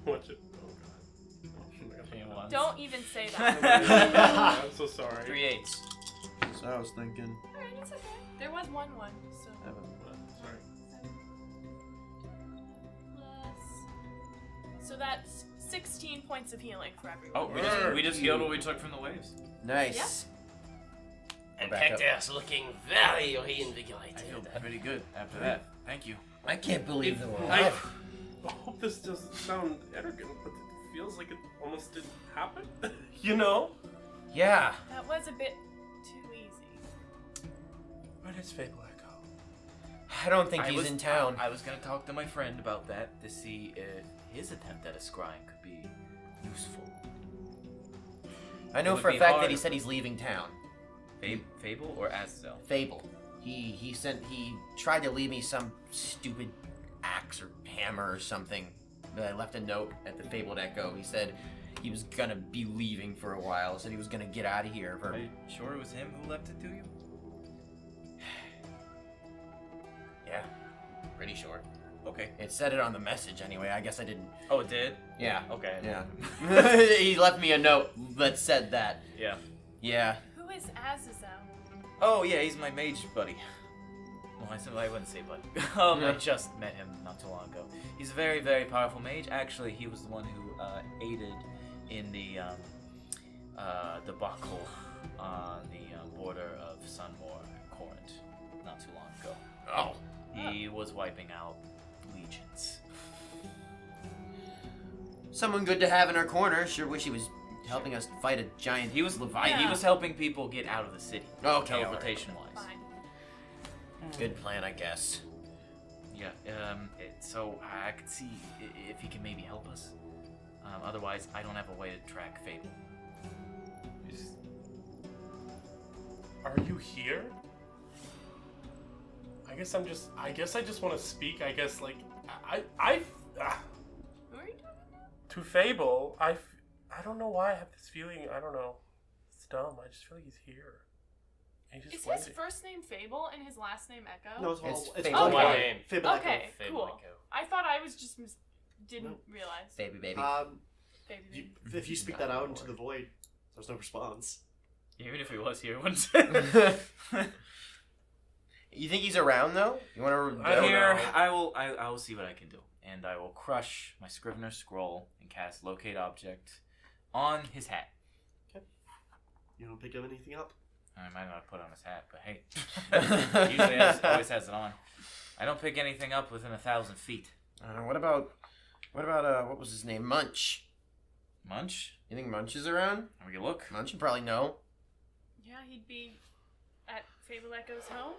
Watch it. Oh god.
Don't even say that.
I'm so sorry.
3/8.
what I was thinking.
Alright, it's okay. There was 1-1, so.
7.
Sorry.
Plus. So that's 16 points of healing for everyone.
Oh, we just healed what we took from the waves.
Nice.
And
Back up.
Cactus looking very
I
reinvigorated.
feel pretty good after that. Thank you.
I can't believe the world.
I hope this doesn't sound arrogant, but it feels like it almost didn't happen. You know?
Yeah.
That was a bit too easy.
Where does Fable Echo?
I don't think he's in town.
I was gonna talk to my friend about that to see if his attempt at a scrying could be useful.
I know
It
for a
would be
fact that
hard.
he said he's leaving town.
Fable or Azazel?
Fable. He tried to leave me some stupid axe or hammer or something. But I left a note at the Fabled Echo. He said he was gonna be leaving for a while. Said he was gonna get out of here.
Are you sure it was him who left it to you?
Yeah, pretty sure.
Okay.
It said it on the message anyway. I guess I didn't.
Oh, it did?
Yeah.
Okay.
Yeah. He left me a note that said that.
Yeah.
Yeah.
Who is Azazel?
Oh, yeah, he's my mage buddy. Well, I wouldn't say buddy. I just met him not too long ago. He's a very, very powerful mage. Actually, he was the one who aided in the debacle on the border of Sunmore and Corrent not too long ago.
Oh.
He was wiping out legions.
Someone good to have in our corner. Sure wish he was helping us fight a giant.
He was
Leviathan.
He was helping people get out of the city.
Okay,
teleportation wise.
Fine.
Good plan, I guess.
Yeah. So I could see if he can maybe help us. Otherwise, I don't have a way to track Fable.
Are you here? I guess I just want to speak. I guess like
Who are you talking about?
to Fable. I don't know why I have this feeling. I don't know. It's dumb. I just feel like he's here. And he's
Is
just
his first name Fable and his last name Echo?
No, it's
Fable.
one
Okay.
word.
Name.
Fable Echo.
Okay,
Fable
cool.
Echo.
I thought I was just didn't realize.
Baby.
Baby.
If you speak that out into the void, there's no response.
Even if he was here, wouldn't say.
You think he's around though? You want to?
I don't
Here,
know.
I will see what I can do, and I will crush my Scrivener's scroll and cast Locate Object on his hat.
You don't pick up anything up?
I might not have put on his hat, but hey, usually always has it on. I don't pick anything up within 1,000 feet.
What about what was his name? Munch.
Munch?
You think Munch is around?
We can look.
Munch would probably know.
Yeah, he'd be at Fable Echo's home.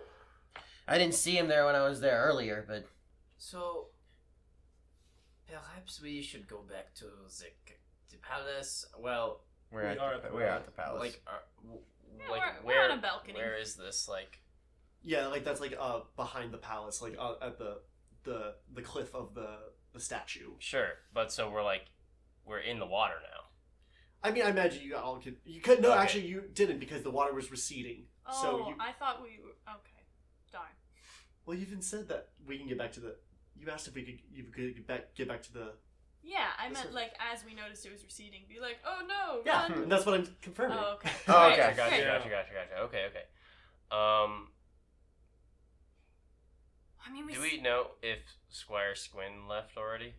I didn't see him there when I was there earlier, but
So, perhaps we should go back to the palace. Well,
we're
We
at
are at the
the palace.
like,
Yeah,
like
we're on a balcony.
Where is this? Like,
Yeah, like that's like behind the palace, like at the cliff of the statue.
sure, but so we're in the water now.
I mean, I imagine you all could. You could no,
Okay.
actually, you didn't because the water was receding.
Oh,
So you.
I thought we were. Okay. Darn.
Well, you even said that we can get back to the. You asked if we could. You could get back to the.
Yeah, I
This
meant
is-
like as we noticed it was receding, be like, oh no,
Yeah,
run.
and that's what I'm confirming.
Oh, okay.
Oh,
Great,
okay.
Gotcha,
great.
gotcha. Okay.
I mean,
Do we know if Squire Squin left already?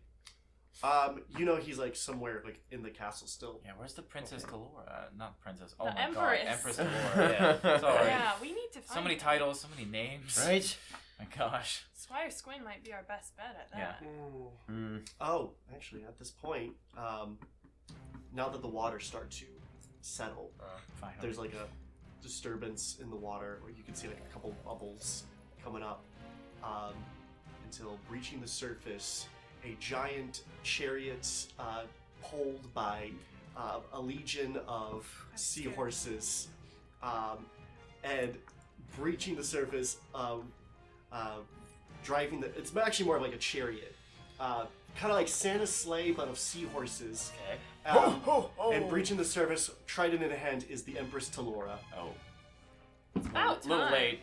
You know he's like somewhere like in the castle still.
Yeah, where's the Princess Kalora? Not Princess. Oh
The
my
Empress.
god, Empress Kalora. Yeah, sorry.
Yeah, we need to find
So many
him.
titles, so many names.
right?
My gosh.
Squire Squin might be our best bet at that.
Yeah.
Mm.
Oh, actually, at this point, now that the water starts to settle,
Finally.
there's like a disturbance in the water, where you can see like a couple bubbles coming up, until breaching the surface, a giant chariot pulled by a legion of seahorses, and breaching the surface, driving the. It's actually more of like a chariot, kind of like Santa's sleigh, but of seahorses.
Okay.
And breaching the surface, trident in hand, is the Empress Talora.
Oh.
It's about
A little
time.
late.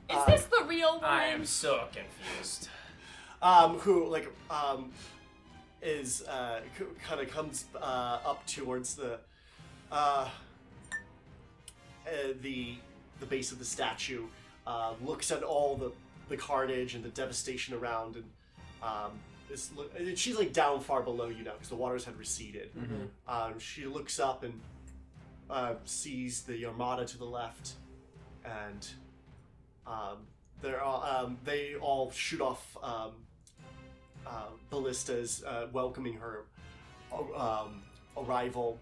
Is this the real one?
I am so confused.
Who like is kind of comes up towards the the base of the statue, looks at all the carnage and the devastation around, and she's like down far below you now because the waters had receded. She looks up and sees the armada to the left, and they all shoot off ballistas welcoming her arrival,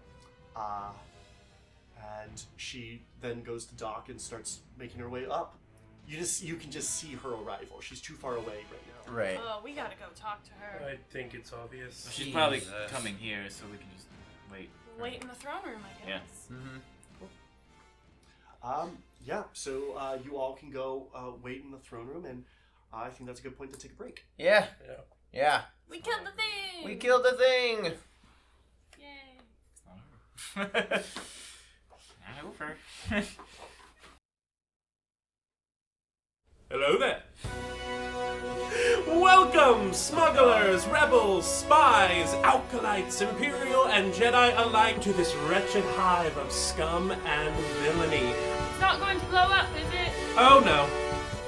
and she then goes to dock and starts making her way up. You can just see her arrival. She's too far away right now.
Right.
Oh, we gotta go talk to her.
I think it's obvious.
She's probably coming here, so we can just wait.
Wait in the throne room, I guess.
Yeah.
Yeah, so you all can go wait in the throne room, and I think that's a good point to take a break.
Yeah.
Yeah.
Yeah.
We killed the thing!
We killed the thing!
Yay.
It's not over. Not over.
Hello there. Welcome, smugglers, rebels, spies, alkalites, Imperial, and Jedi alike, to this wretched hive of scum and villainy.
It's not going to blow up, is it?
Oh no,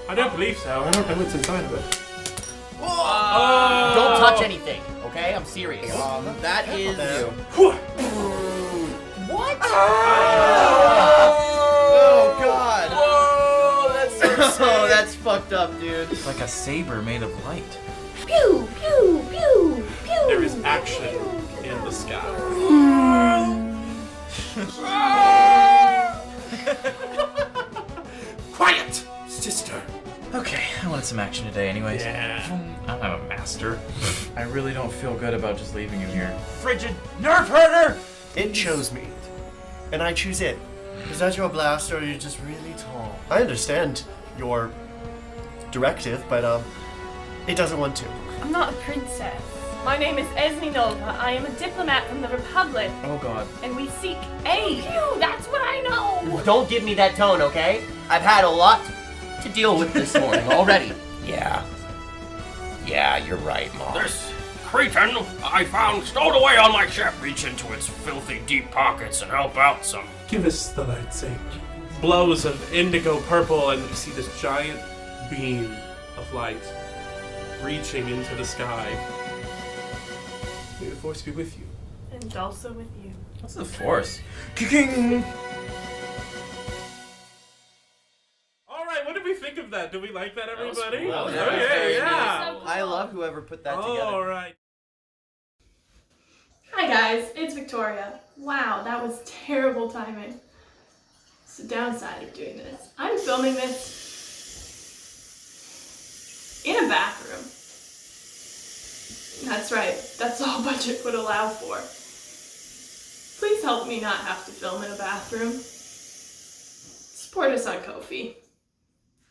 I don't believe so. I don't know what's inside of it.
Don't touch anything, okay? I'm serious. That is... What? Oh, God.
Whoa, that's so sick.
Oh, that's fucked up, dude.
It's like a saber made of light.
Pew, pew, pew, pew.
There is action in the sky. Quiet, sister.
Okay, I wanted some action today anyways.
Yeah.
I'm a master. I really don't feel good about just leaving you here.
Frigid nerve herder! It chose me. And I choose it. Is that your blast, or are you just really tall? I understand your directive, but it doesn't want to.
I'm not a princess. My name is Esme Nova. I am a diplomat from the Republic,
Oh god.
and we seek aid. Phew, that's what I know!
Don't give me that tone, okay? I've had a lot to deal with this morning already. Yeah, you're right, Mom.
This cretin I found stowed away on my ship. Reach into its filthy deep pockets and help out some.
Give us the lightsaber. Blows of indigo purple, and you see this giant beam of light reaching into the sky. May the Force be with you.
And also with you.
What's the force? Kicking!
Alright, what did we think of that? Did we like that, everybody?
cool. That was
Okay,
very
yeah.
So cool.
I love whoever put that together.
Alright.
Hi guys, it's Victoria. Wow, that was terrible timing. It's the downside of doing this. I'm filming this in a bathroom. That's right, that's all budget would allow for. Please help me not have to film in a bathroom. Support us on Ko-fi.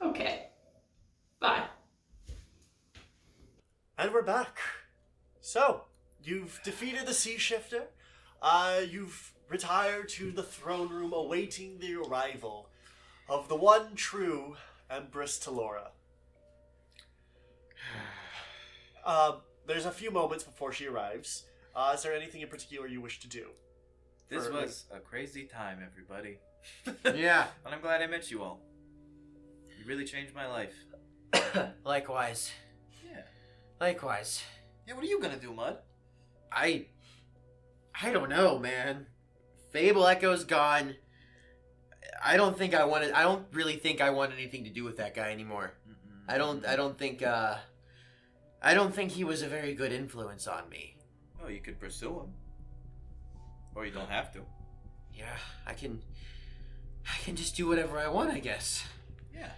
Okay. Bye.
And we're back. So, you've defeated the Sea Shifter. You've retired to the throne room awaiting the arrival of the one true Empress Talora. There's a few moments before she arrives. Is there anything in particular you wish to do?
This was a crazy time, everybody.
Yeah.
And I'm glad I met you all. You really changed my life.
Likewise.
Yeah.
Likewise.
Yeah, what are you gonna do, Mud?
I don't know, man. Fable Echo's gone. I don't really think I want anything to do with that guy anymore. I don't think he was a very good influence on me.
Oh, you could pursue him. Or you don't have to.
Yeah, I can just do whatever I want, I guess.
Yeah.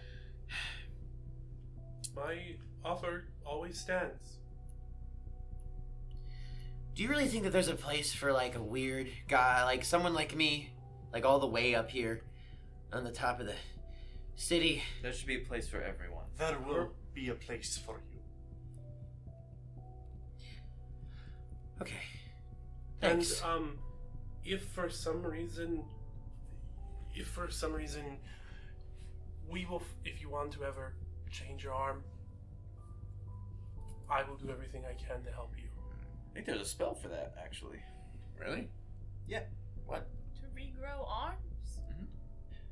My offer always stands.
Do you really think that there's a place for like a weird guy, like someone like me, like all the way up here on the top of the city?
There should be a place for everyone.
There will be a place for you.
Okay. Thanks.
And if for some reason we will, if you want to ever change your arm, I will do everything I can to help you.
I think there's a spell for that, actually.
Really?
Yeah.
What?
To regrow arms?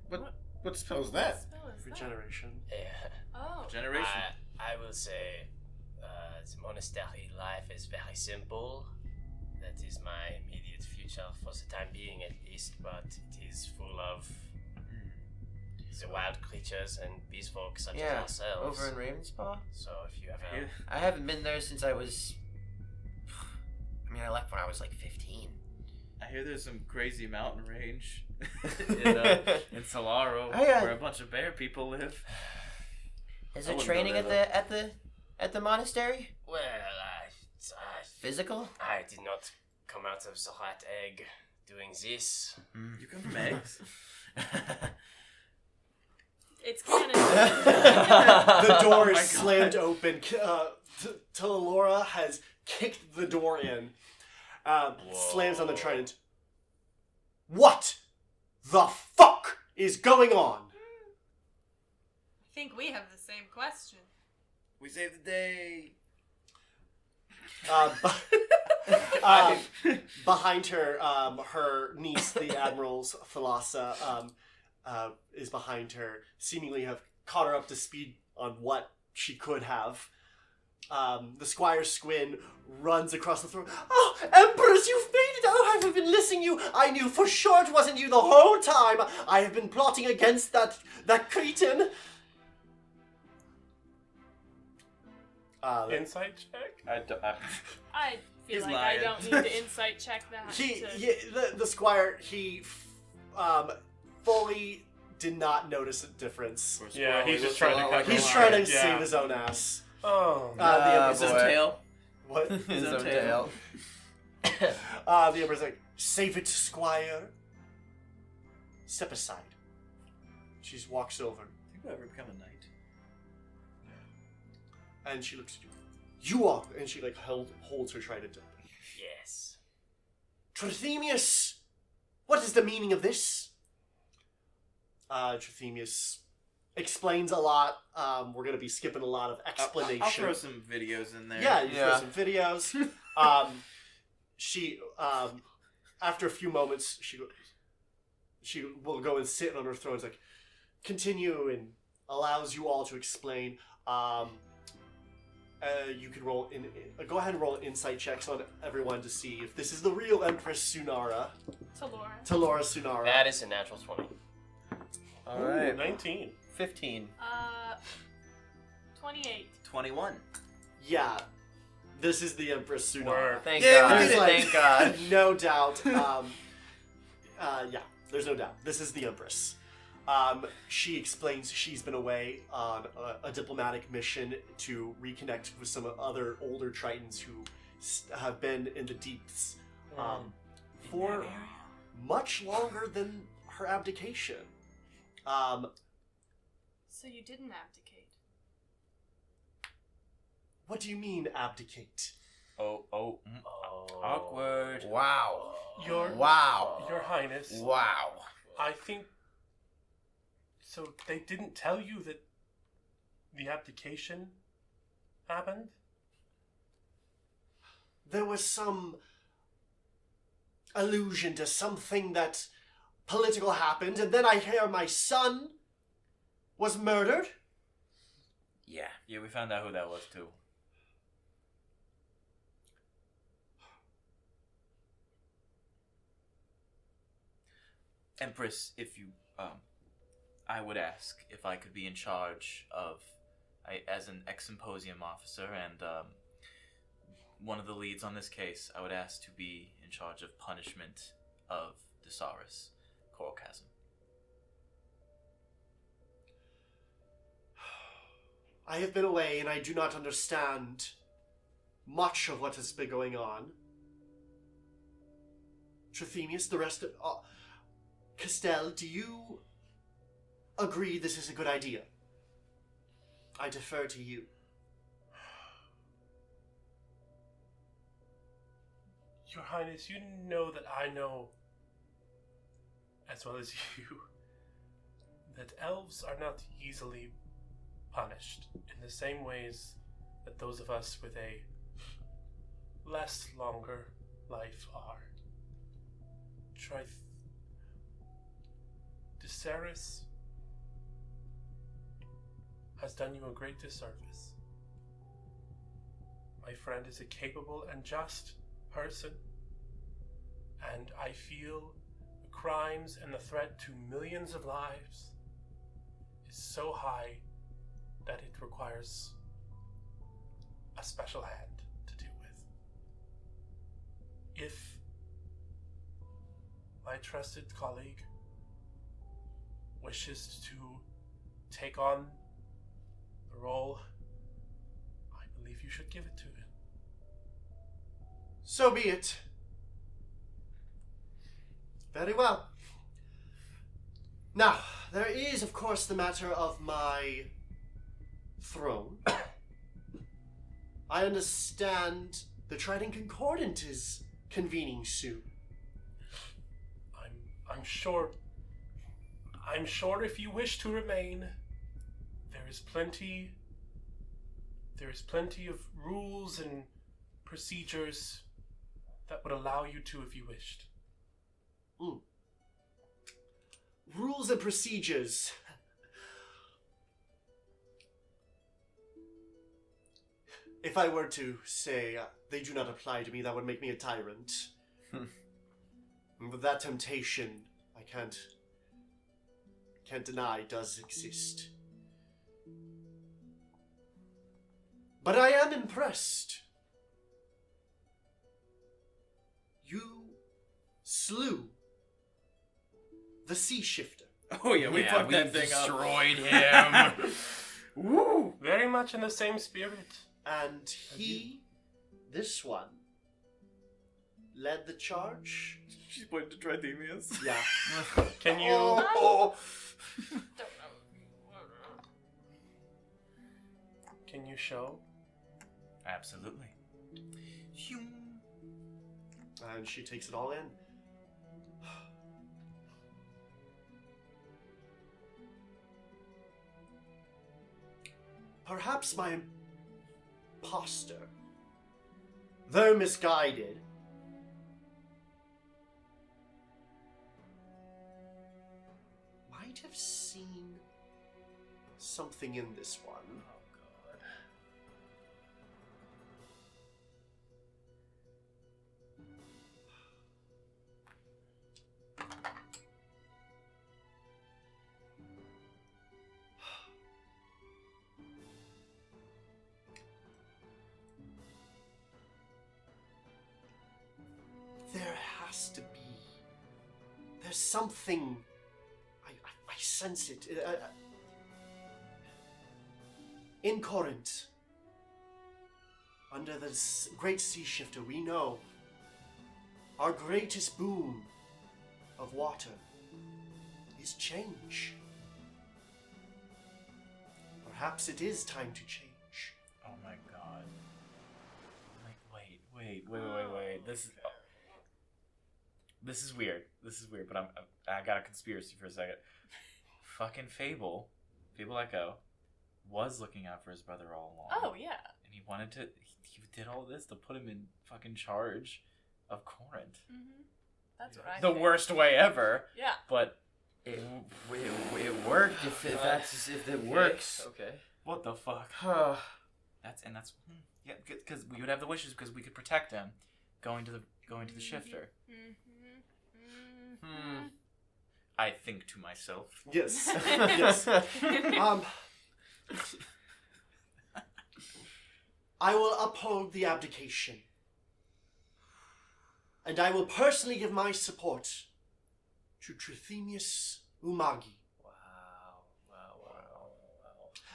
What spells that?
What spell is that?
Regeneration.
Yeah.
Oh.
Generation.
I will say the monastery life is very simple. That is my immediate future for the time being, at least. But it is full of the wild creatures and beast folk such as ourselves.
Over in Ravenspaw.
So if you ever,
I haven't been there since I was. I left when I was like 15.
I hear there's some crazy mountain range in Solaro where a bunch of bear people live.
Is there training at the monastery?
well,
Physical?
I did not come out of the rat egg doing this.
You come from eggs?
It's canon.
The door is slammed open. Laura has kicked the door in. Slams on the trident. What the fuck is going on?
I think we have the same question.
We saved the day.
Behind her, her niece, the Admiral's Thalassa, is behind her, seemingly have caught her up to speed on what she could have. The Squire Squin runs across the floor. Oh, Empress, you've made it! Oh, I have been listening to you. I knew for sure it wasn't you the whole time. I have been plotting against that cretin.
Insight check?
I feel
He's
like
lying.
I don't need to insight check that.
The Squire, he fully did not notice a difference.
Yeah, he's just trying to cover
He's
his
trying to
eyes.
save his own ass.
Oh.
The
His own tail.
What?
His own tail.
The Emperor's like, save it, Squire. Step aside. She just walks over.
I think we'll ever become a knight.
And she looks at you. You are, and she holds her trident up.
Yes.
Trithemius, what is the meaning of this? Trithemius explains a lot. We're gonna be skipping a lot of explanation.
I'll throw some videos in there.
Yeah, you throw some videos. She, after a few moments, she will go and sit on her throne. It's like, continue, and allows you all to explain. You can roll go ahead and roll insight checks on everyone to see if this is the real Empress Sunara. Talora Sunara.
That is a natural 20.
All right.
19.
15.
28.
21.
Yeah, this is the Empress Sunara.
Word.
Thank
Yeah,
God.
we did it.
Thank God.
No doubt. Yeah, there's no doubt. This is the Empress. She explains she's been away on a diplomatic mission to reconnect with some other older Tritons who have been in the deeps for much longer than her abdication.
So you didn't abdicate?
What do you mean, abdicate?
Oh. Awkward.
Wow.
Your Highness.
Wow.
I think. So they didn't tell you that the abdication happened?
There was some allusion to something that political happened, and then I hear my son was murdered.
Yeah, we found out who that was too. Empress, if you, I would ask if I could be in charge of, as an ex-symposium officer and one of the leads on this case, I would ask to be in charge of punishment of Desaris, Coral Chasm.
I have been away and I do not understand much of what has been going on. Trithemius, the rest of... Castell, do you agree this is a good idea? I defer to you.
Your Highness, you know that I know, as well as you, that elves are not easily punished in the same ways that those of us with a less longer Viserys has done you a great disservice. My friend is a capable and just person, and I feel the crimes and the threat to millions of lives is so high that it requires a special hand to deal with. If my trusted colleague wishes to take on the role, I believe you should give it to him.
So be it. Very well. Now, there is, of course, the matter of my throne. I understand the Trident Concordant is convening soon.
I'm sure if you wish to remain, there is plenty of rules and procedures that would allow you to if you wished.
Rules and procedures. If I were to say they do not apply to me, that would make me a tyrant. But that temptation, I can't deny, does exist. But I am impressed. You slew the Sea Shifter.
Oh yeah, we fucked that thing
destroyed him.
Woo! Very much in the same spirit.
And he, this one, led the charge.
She's pointing to Trithemius.
Yeah.
Can you... Can you show?
Absolutely.
And she takes it all in. Perhaps my imposter, though misguided, might have seen something in this one. There's something. I sense it. In Corrent, under the great sea shifter, we know our greatest boon of water is change. Perhaps it is time to change.
Oh my god. Wait. This is weird. But I got a conspiracy for a second. Fucking Fable Echo, was looking out for his brother all along.
Oh yeah.
And he wanted to. He did all this to put him in fucking charge of Corrent.
Mm-hmm. That's what I
The
think.
worst way ever.
Yeah.
But
it worked. If it works.
Okay.
what the fuck? That's yeah, because we would have the wishes because we could protect him, going to the shifter. I think to myself.
Yes. Yes. I will uphold the abdication. And I will personally give my support to Trithemius Umagi.
Wow.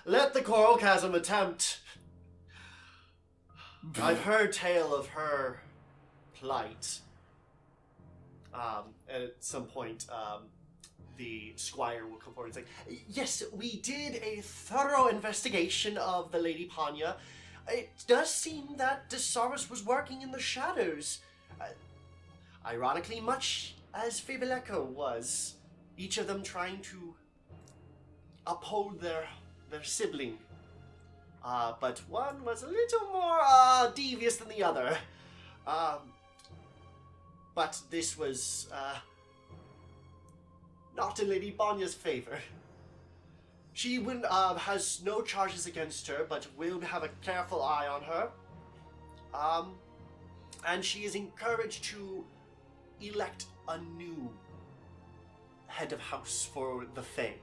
Let the Coral Chasm attempt. I've heard tale of her plight. At some point, the squire will come forward and say, yes, we did a thorough investigation of the Lady Panya. It does seem that Desaurus was working in the shadows. Ironically, much as Fable Echo was. Each of them trying to uphold their sibling. But one was a little more devious than the other. But this was not in Lady Banya's favor. She has no charges against her, but will have a careful eye on her. And she is encouraged to elect a new head of house for the Fae.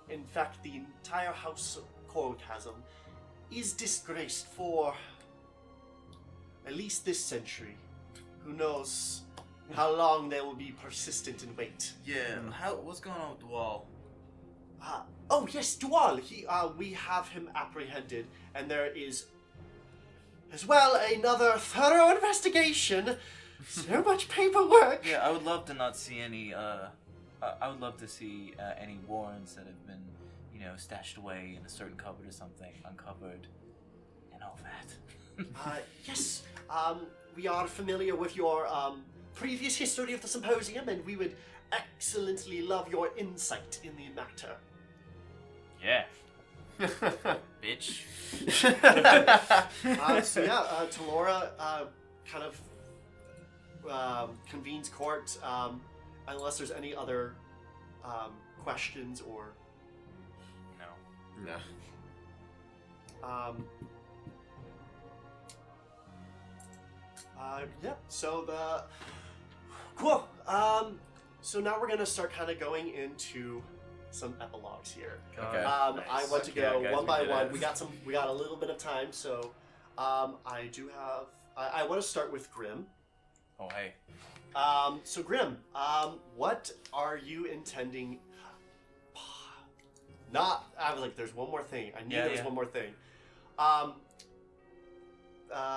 In fact, the entire house of Corocasm is disgraced for at least this century. Who knows how long they will be persistent in wait.
Yeah, what's going on with the wall?
Oh yes, Dual. We have him apprehended, and there is as well another thorough investigation. So much paperwork.
Yeah, I would love to not see any. I would love to see any warrants that have been, stashed away in a certain cupboard or something, uncovered, and all that.
Yes. We are familiar with your previous history of the symposium, and we would excellently love your insight in the matter.
Yeah. Bitch.
Talora kind of convenes court, unless there's any other questions or...
No.
Cool. So now we're gonna start kind of going into some epilogues here.
Okay.
I want to go
guys,
one by
we
one.
did it.
We got a little bit of time, so I do have. I want to start with Grim.
Oh hey.
So Grim, what are you intending? I was like, there's one more thing. I knew there was one more thing.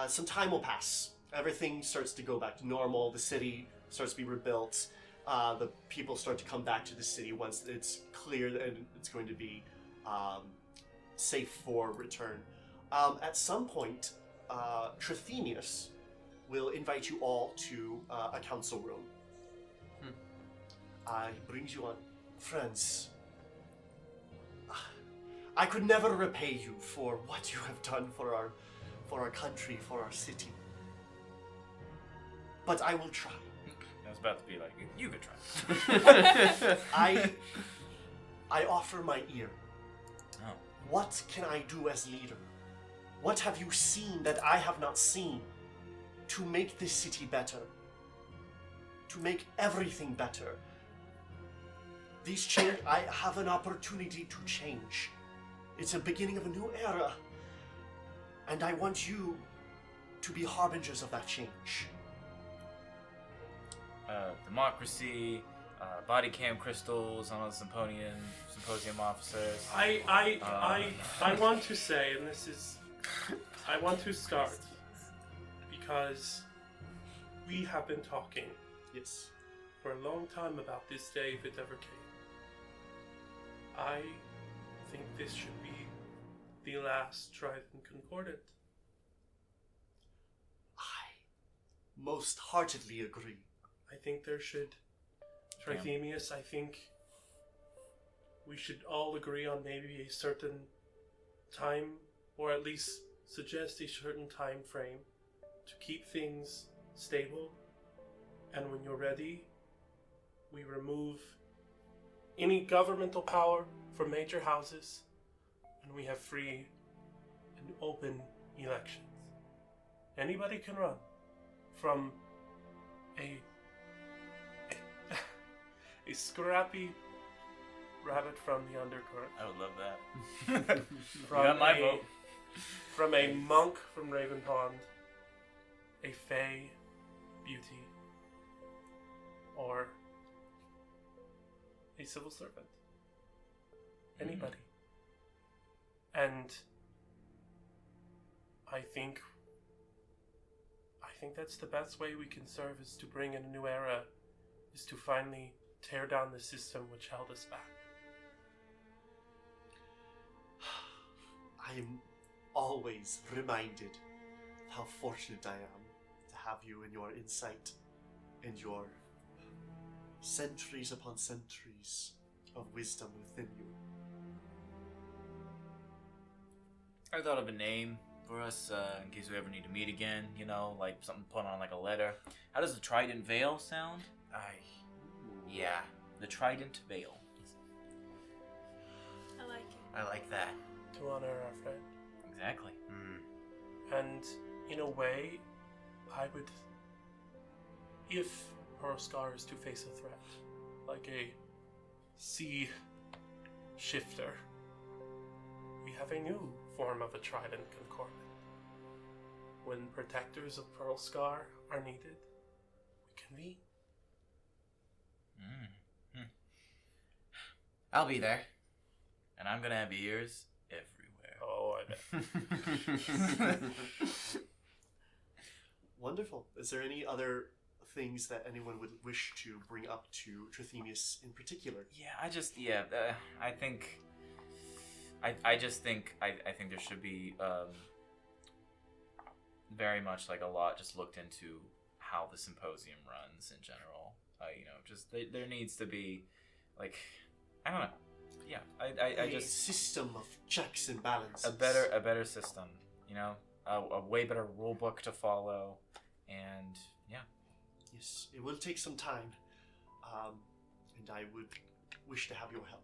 Some time will pass. Everything starts to go back to normal. The city starts to be rebuilt. The people start to come back to the city once it's clear and it's going to be safe for return. At some point, Trithemius will invite you all to a council room. He brings you on. Friends, I could never repay you for what you have done for our country, for our city. But I will try.
I was about to be like, you could try.
I offer my ear.
Oh.
What can I do as leader? What have you seen that I have not seen to make this city better? To make everything better? I have an opportunity to change. It's a beginning of a new era. And I want you to be harbingers of that change.
Democracy, body cam crystals on the symposium officers.
I want to say, and this is, I want to start because we have been talking,
yes,
for a long time about this day if it ever came. I think this should be the last Trident Concordant.
I most heartedly agree.
I think there should, Trithemius, I think we should all agree on maybe a certain time, or at least suggest a certain time frame to keep things stable. And when you're ready, we remove any governmental power from major houses, and we have free and open elections. Anybody can run, from a scrappy rabbit from the undercurrent.
I would love that.
From
got my vote.
From a monk from Raven Pond, a fae beauty, or a civil servant. Anybody. And I think that's the best way we can serve, is to bring in a new era, is to finally tear down the system which held us back.
I am always reminded of how fortunate I am to have you and your insight and your centuries upon centuries of wisdom within you.
I thought of a name for us in case we ever need to meet again, like something put on like a letter. How does the Trident Veil sound?
Yeah,
the Trident Veil.
I like it.
I like that.
To honor our friend.
Exactly.
And in a way, I would, if Pearl Scar is to face a threat, like a sea shifter, we have a new form of a Trident Concordant. When protectors of Pearl Scar are needed, we convene.
I'll be there.
And I'm gonna have ears everywhere.
Oh, I bet.
Wonderful. Is there any other things that anyone would wish to bring up to Trithemius in particular?
Yeah, I think there should be very much like a lot just looked into how the symposium runs in general. Just there needs to be like, I don't know. Yeah, I just
system of checks and balances.
a better system. A way better rule book to follow, and yeah.
Yes, it will take some time, and I would wish to have your help.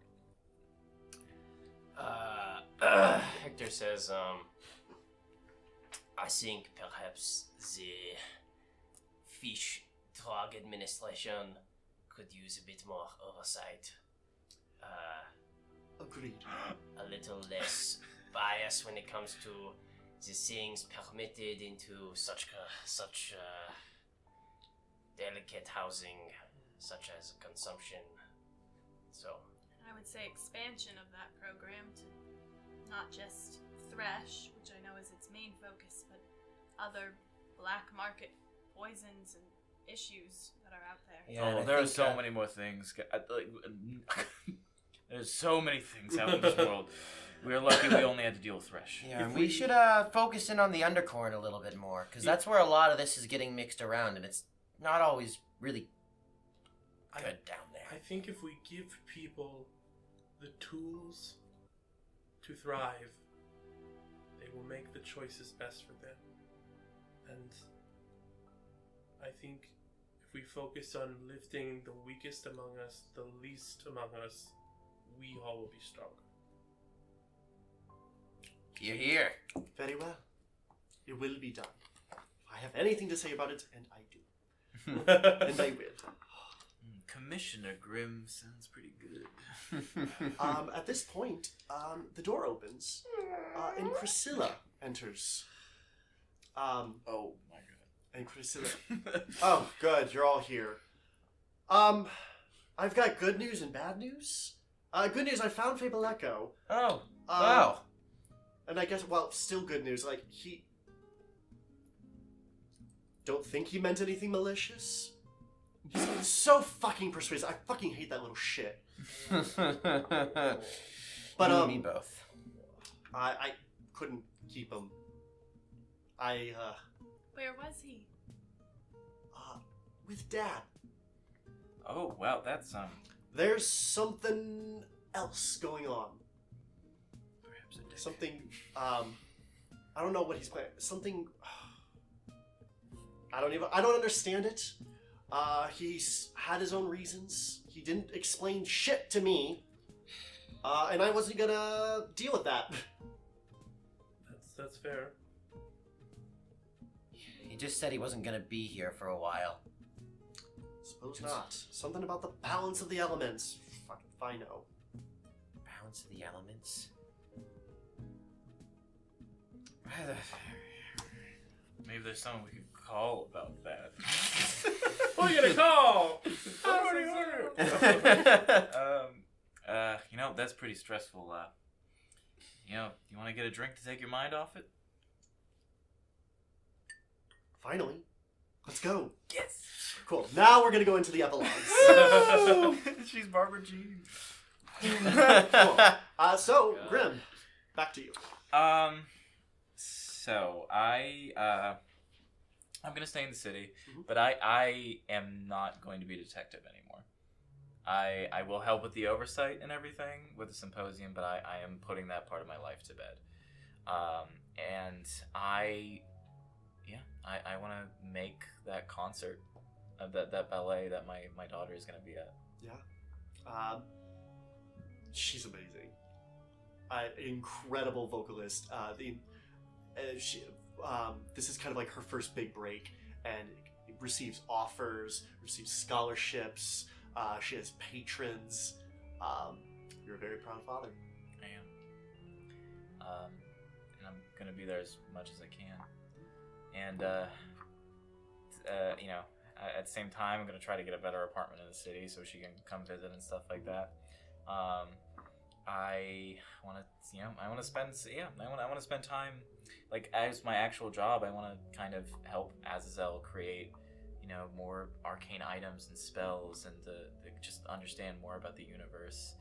Hector says, I think perhaps the Fish Drug Administration could use a bit more oversight.
Agreed.
A little less bias when it comes to the things permitted into such delicate housing, such as consumption. So,
I would say expansion of that program to not just thresh, which I know is its main focus, but other black market poisons and issues that are out there.
Yeah,
there are so many more things. There's so many things out in this world. We are lucky we only had to deal with Thresh.
Yeah, we should focus in on the undercurrent a little bit more, because that's where a lot of this is getting mixed around, and it's not always really good down there.
I think if we give people the tools to thrive, they will make the choices best for them. And I think if we focus on lifting the weakest among us, the least among us, we all will be stronger.
You're here.
Very well. It will be done. If I have anything to say about it, and I do. And I will.
Commissioner Grimm sounds pretty good.
At this point, the door opens, and Priscilla enters.
Oh my god.
And Priscilla. Oh, good. You're all here. I've got good news and bad news. Good news, I found Fable Echo.
Oh, wow.
And I guess, well, still good news. Like, he... Don't think he meant anything malicious. He's so fucking persuasive. I fucking hate that little shit. But,
You and me both.
I couldn't keep him.
Where was he?
With Dad.
Oh, wow, that's
There's something else going on.
perhaps a dick.
Something, I don't know what he's planning. Something, I don't understand it. He's had his own reasons. He didn't explain shit to me. And I wasn't gonna deal with that.
That's fair.
He just said he wasn't going to be here for a while.
Suppose not. Something about the balance of the elements. Fuck if I know.
Balance of the elements?
Maybe there's someone we could call about that.
Who are you gonna call?
That's pretty stressful. You want to get a drink to take your mind off it?
Finally. Let's go.
Yes.
Cool. Now we're gonna go into the epilogues.
She's Barbara Jean.
Cool. So, Grim, back to you.
So I'm gonna stay in the city, but I am not going to be a detective anymore. I will help with the oversight and everything with the symposium, but I am putting that part of my life to bed. And I want to make that concert, that ballet that my daughter is gonna be at.
Yeah. She's amazing. Incredible vocalist. This is kind of like her first big break, and receives offers, receives scholarships. She has patrons. You're a very proud father.
I am. And I'm gonna be there as much as I can. And you know, at the same time, I'm gonna try to get a better apartment in the city so she can come visit and stuff like that. I want to spend time, like, as my actual job. I want to kind of help Azazel create, you know, more arcane items and spells, and to just understand more about the universe,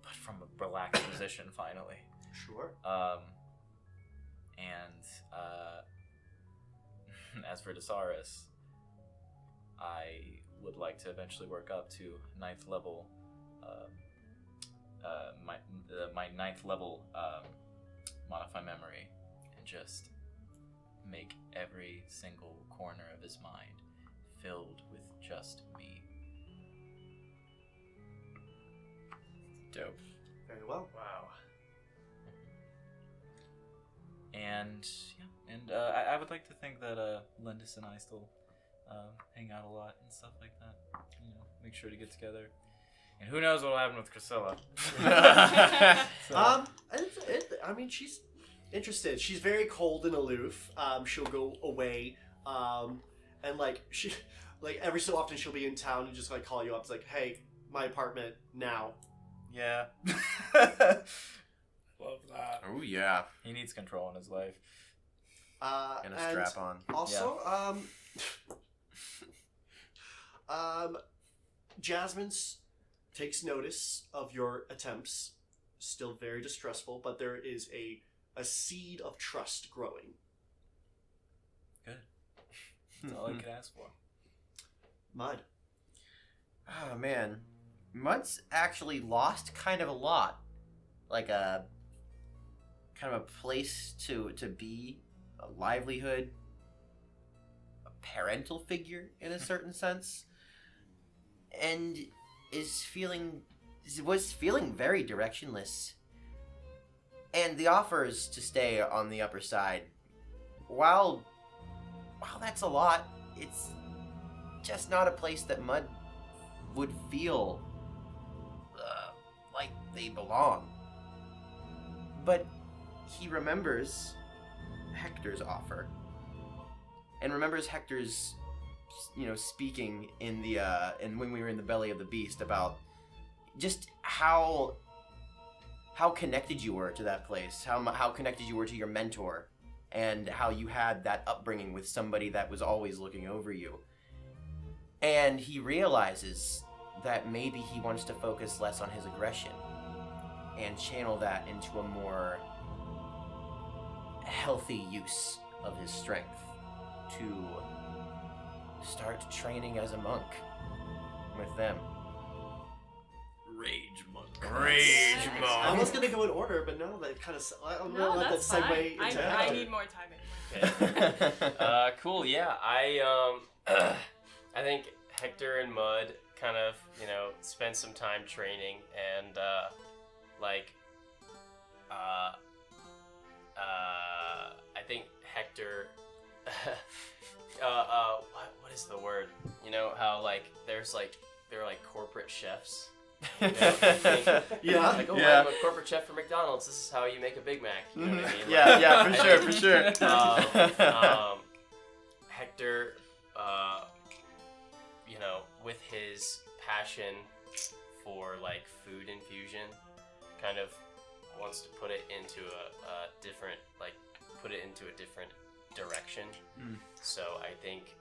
but from a relaxed position, finally.
Sure.
As for Desaris, I would like to eventually work up to 9th level. My 9th level modify memory, and just make every single corner of his mind filled with just me.
Dope.
Very well.
Wow.
And I would like to think that Lindis and I still hang out a lot and stuff like that. You know, make sure to get together. And who knows what'll happen with Priscilla.
I mean, she's interested. She's very cold and aloof. She'll go away, and every so often she'll be in town and just like call you up. It's like, hey, my apartment now.
Yeah.
Love that.
Oh yeah.
He needs control in his life.
And a strap on.
Also, Jasmine takes notice of your attempts. Still very distressful, but there is a seed of trust growing.
Good. That's all I could ask for.
Mud.
Oh man, Mud's actually lost kind of a lot. Like a kind of a place to be, a livelihood, a parental figure in a certain sense, and was feeling very directionless. And the offers to stay on the upper side, while that's a lot, it's just not a place that Mud would feel like they belong. But he remembers Hector's offer, and remembers Hector's, speaking in the and when we were in the belly of the beast about just how connected you were to that place, how connected you were to your mentor, and how you had that upbringing with somebody that was always looking over you. And he realizes that maybe he wants to focus less on his aggression and channel that into a more healthy use of his strength to start training as a monk with them.
Rage monk.
Rage
I
monk.
was gonna go in order, but no, that kind of. I don't know.
No,
Let that
that's
segue
fine.
into
I
Hector.
need more time anyway.
Cool. Yeah, I think Hector and Mud kind of, spend some time training, and I think Hector. What is the word? You know how they're corporate chefs. You know?
Yeah.
Like, oh,
Yeah.
I'm a corporate chef for McDonald's. This is how you make a Big Mac. You know what I mean?
Yeah, for sure.
Hector, with his passion for food infusion, kind of wants to put it into a different direction. So I think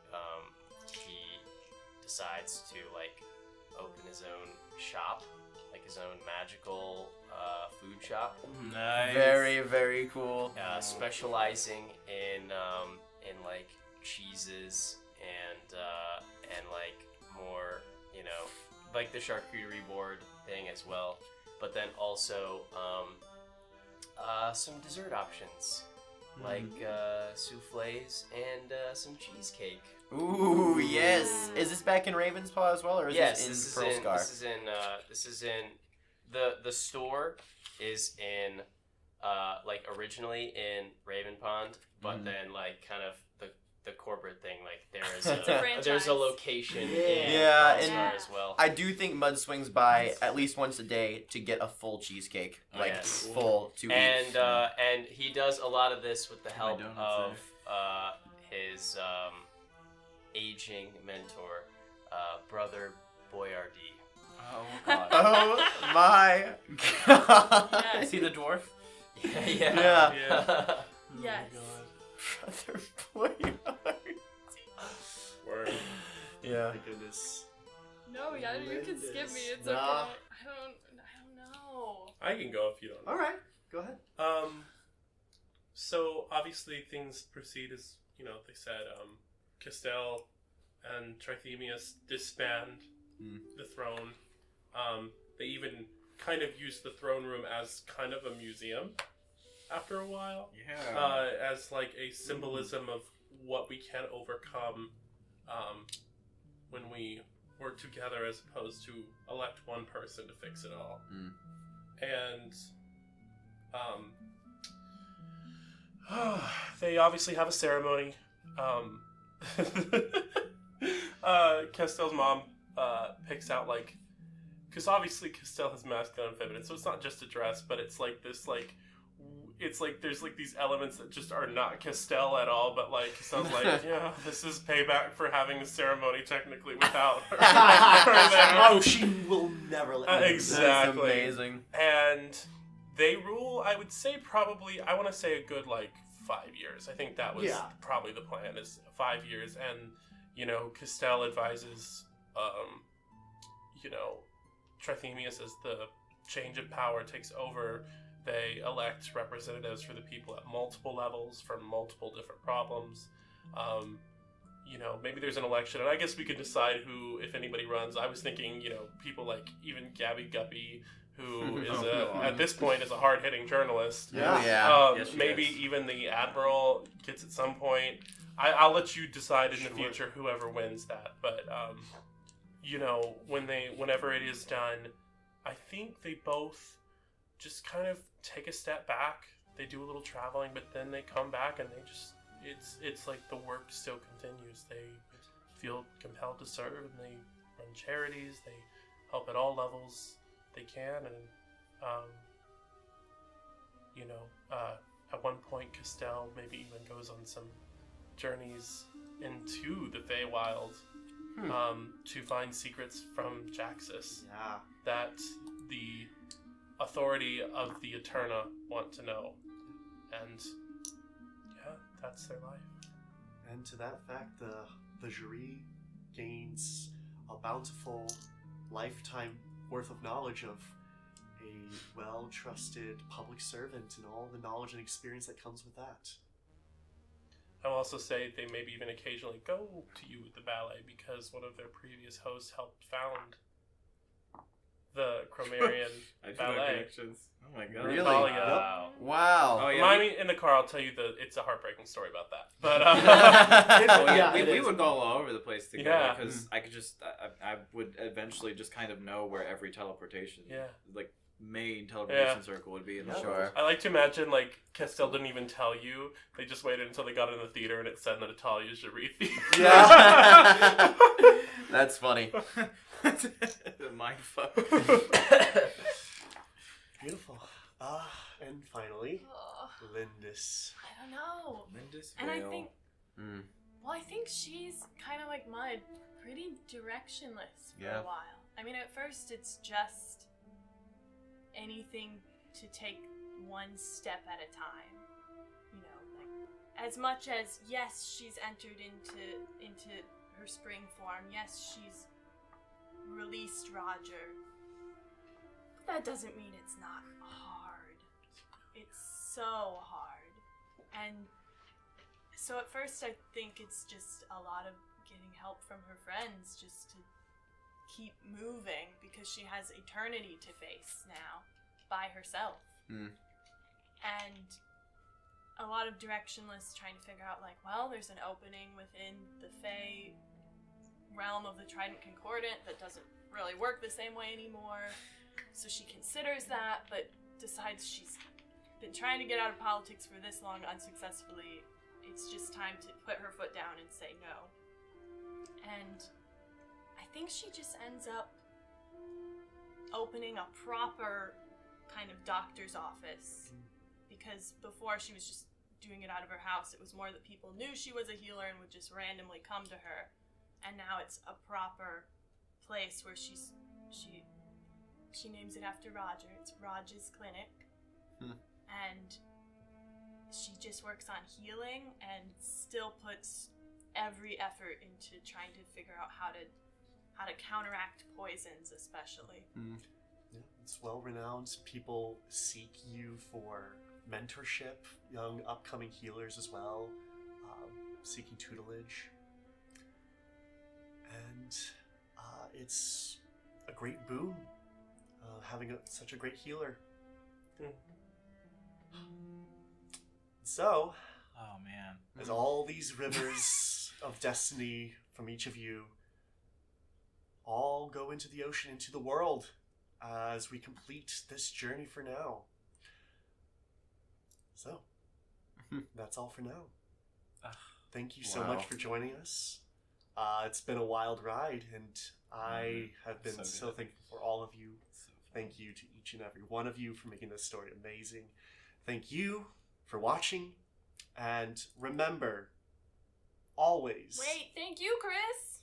he decides to open his own shop, his own magical food shop.
Nice.
Very, very cool.
Specializing in cheeses and more, the charcuterie board thing as well. But then also some dessert options. like souffles and some cheesecake.
Ooh, yes. Is this back in Ravenspaw as well, or is
Yes,
this in Pearl Scar?
This is in the store is in like originally in Raven Pond, but then like kind of the corporate thing, like there's a location in
Yeah,
Pearl
and
Scar as well.
I do think Mud swings by at least once a day to get a full cheesecake, like
Yes.
full to eat.
And he does a lot of this with the help
donuts
of his aging mentor, Brother Boyardee.
Oh god.
Oh my god!
Yes.
Is he the dwarf?
Yeah.
Yeah.
Yes.
Brother Boyard.
Word.
Yeah.
My goodness.
No, yeah, you can skip me. It's
Nah.
okay. I don't know.
I can go if you don't.
All right, go ahead.
So obviously things proceed as they said. Castell and Trithemius disband the throne. They even kind of use the throne room as kind of a museum after a while.
Yeah.
As like a symbolism of what we can overcome when we work together as opposed to elect one person to fix it all. And they obviously have a ceremony. Castell's mom picks out like, because obviously Castell has masculine and feminine, so it's not just a dress, but it's like this like, it's like there's like these elements that just are not Castell at all, but like Castell's like, yeah, this is payback for having a ceremony technically without her.
Oh, she will never let me.
Exactly.
That's amazing.
And they rule, I would say probably, I want to say a good like 5 years. I think that was probably the plan, is 5 years. And Castell advises Trithemius, as the change of power takes over, they elect representatives for the people at multiple levels for multiple different problems. Maybe there's an election, and I guess we could decide who, if anybody runs. I was thinking, people like even Gabby Guppy, who is at this point is a hard-hitting journalist.
Yeah.
Yes, she
Maybe
is.
even the Admiral gets at some point. I'll let you decide in the future whoever wins that. But whenever it is done, I think they both just kind of take a step back. They do a little traveling, but then they come back and they just it's like the work still continues. They feel compelled to serve, and they run charities. They help at all levels they can, and at one point Castell maybe even goes on some journeys into the Feywild to find secrets from Jaxus that the authority of the Eterna want to know. And that's their life.
And to that fact, the jury gains a bountiful lifetime worth of knowledge of a well-trusted public servant and all the knowledge and experience that comes with that.
I'll also say they maybe even occasionally go to you with the ballet because one of their previous hosts helped found the Chromarian ballet.
Oh my god.
Really?
Wow.
Wow.
Oh, yeah,
Remind me in the car, I'll tell you it's a heartbreaking story about that. But
we would go all over the place together,
Yeah.
because I could just I would eventually just kind of know where every teleportation main teleportation circle would be in the
Sure.
I like to imagine like Castell didn't even tell you. They just waited until they got in the theater and it said that Natalia's Jarithi.
Yeah. That's funny.
The mindfuck.
Beautiful. And finally, Lindis.
I don't know.
Lindis
And I
Vale.
think, I think she's kind of like Mud, pretty directionless for
Yeah.
a while. I mean, at first it's just anything to take one step at a time. Like, as much as, yes, she's entered into her spring form, yes, she's released Roger, but that doesn't mean it's not hard. It's so hard. And so at first I think it's just a lot of getting help from her friends just to keep moving, because she has eternity to face now by herself. And a lot of directionless, trying to figure out, like, well, there's an opening within the Fae realm of the Trident Concordant that doesn't really work the same way anymore. So she considers that, but decides she's been trying to get out of politics for this long unsuccessfully. It's just time to put her foot down and say no. And I think she just ends up opening a proper kind of doctor's office, because before she was just doing it out of her house. It was more that people knew she was a healer and would just randomly come to her, and now it's a proper place where she names it after Roger. It's Roger's clinic. And she just works on healing and still puts every effort into trying to figure out how to counteract poisons, especially.
Yeah, it's well renowned. People seek you for mentorship, young upcoming healers as well, seeking tutelage. And it's a great boon having such a great healer. So,
oh man,
as all these rivers of destiny from each of you all go into the ocean, into the world, as we complete this journey for now. So, that's all for now. Thank you so much for joining us. It's been a wild ride, and I have been so thankful for all of you. Thank you to each and every one of you for making this story amazing. Thank you for watching, and remember, always...
Wait, thank you, Chris!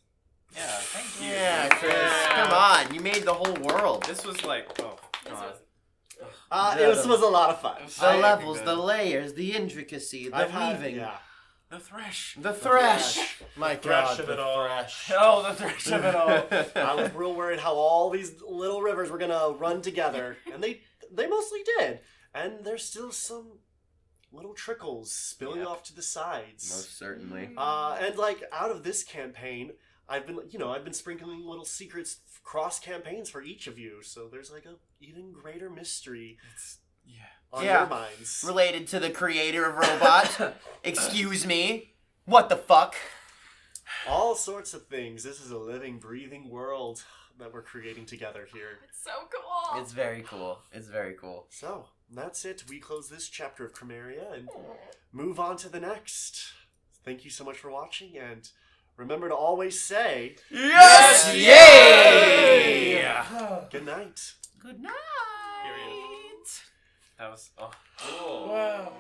Yeah, thank you.
Yeah, Chris, come on. You made the whole world.
This was like, oh, God.
This was a lot of fun.
The levels, the layers, the intricacy, the weaving.
The thresh.
The thresh. My God,
of
the
it all.
thresh.
Oh, the thresh of it all.
I was real worried how all these little rivers were gonna run together, and they mostly did. And there's still some little trickles spilling off to the sides.
Most certainly.
And like out of this campaign, I've been sprinkling little secrets cross campaigns for each of you. So there's like a even greater mystery. On your minds.
Related to the creator of Robot. Excuse me. What the fuck?
All sorts of things. This is a living, breathing world that we're creating together here.
It's so cool.
It's very cool. It's very cool.
So, that's it. We close this chapter of Chromeria and move on to the next. Thank you so much for watching, and remember to always say...
Yes! Yay!
Good night.
Good night.
That was, oh.
Wow.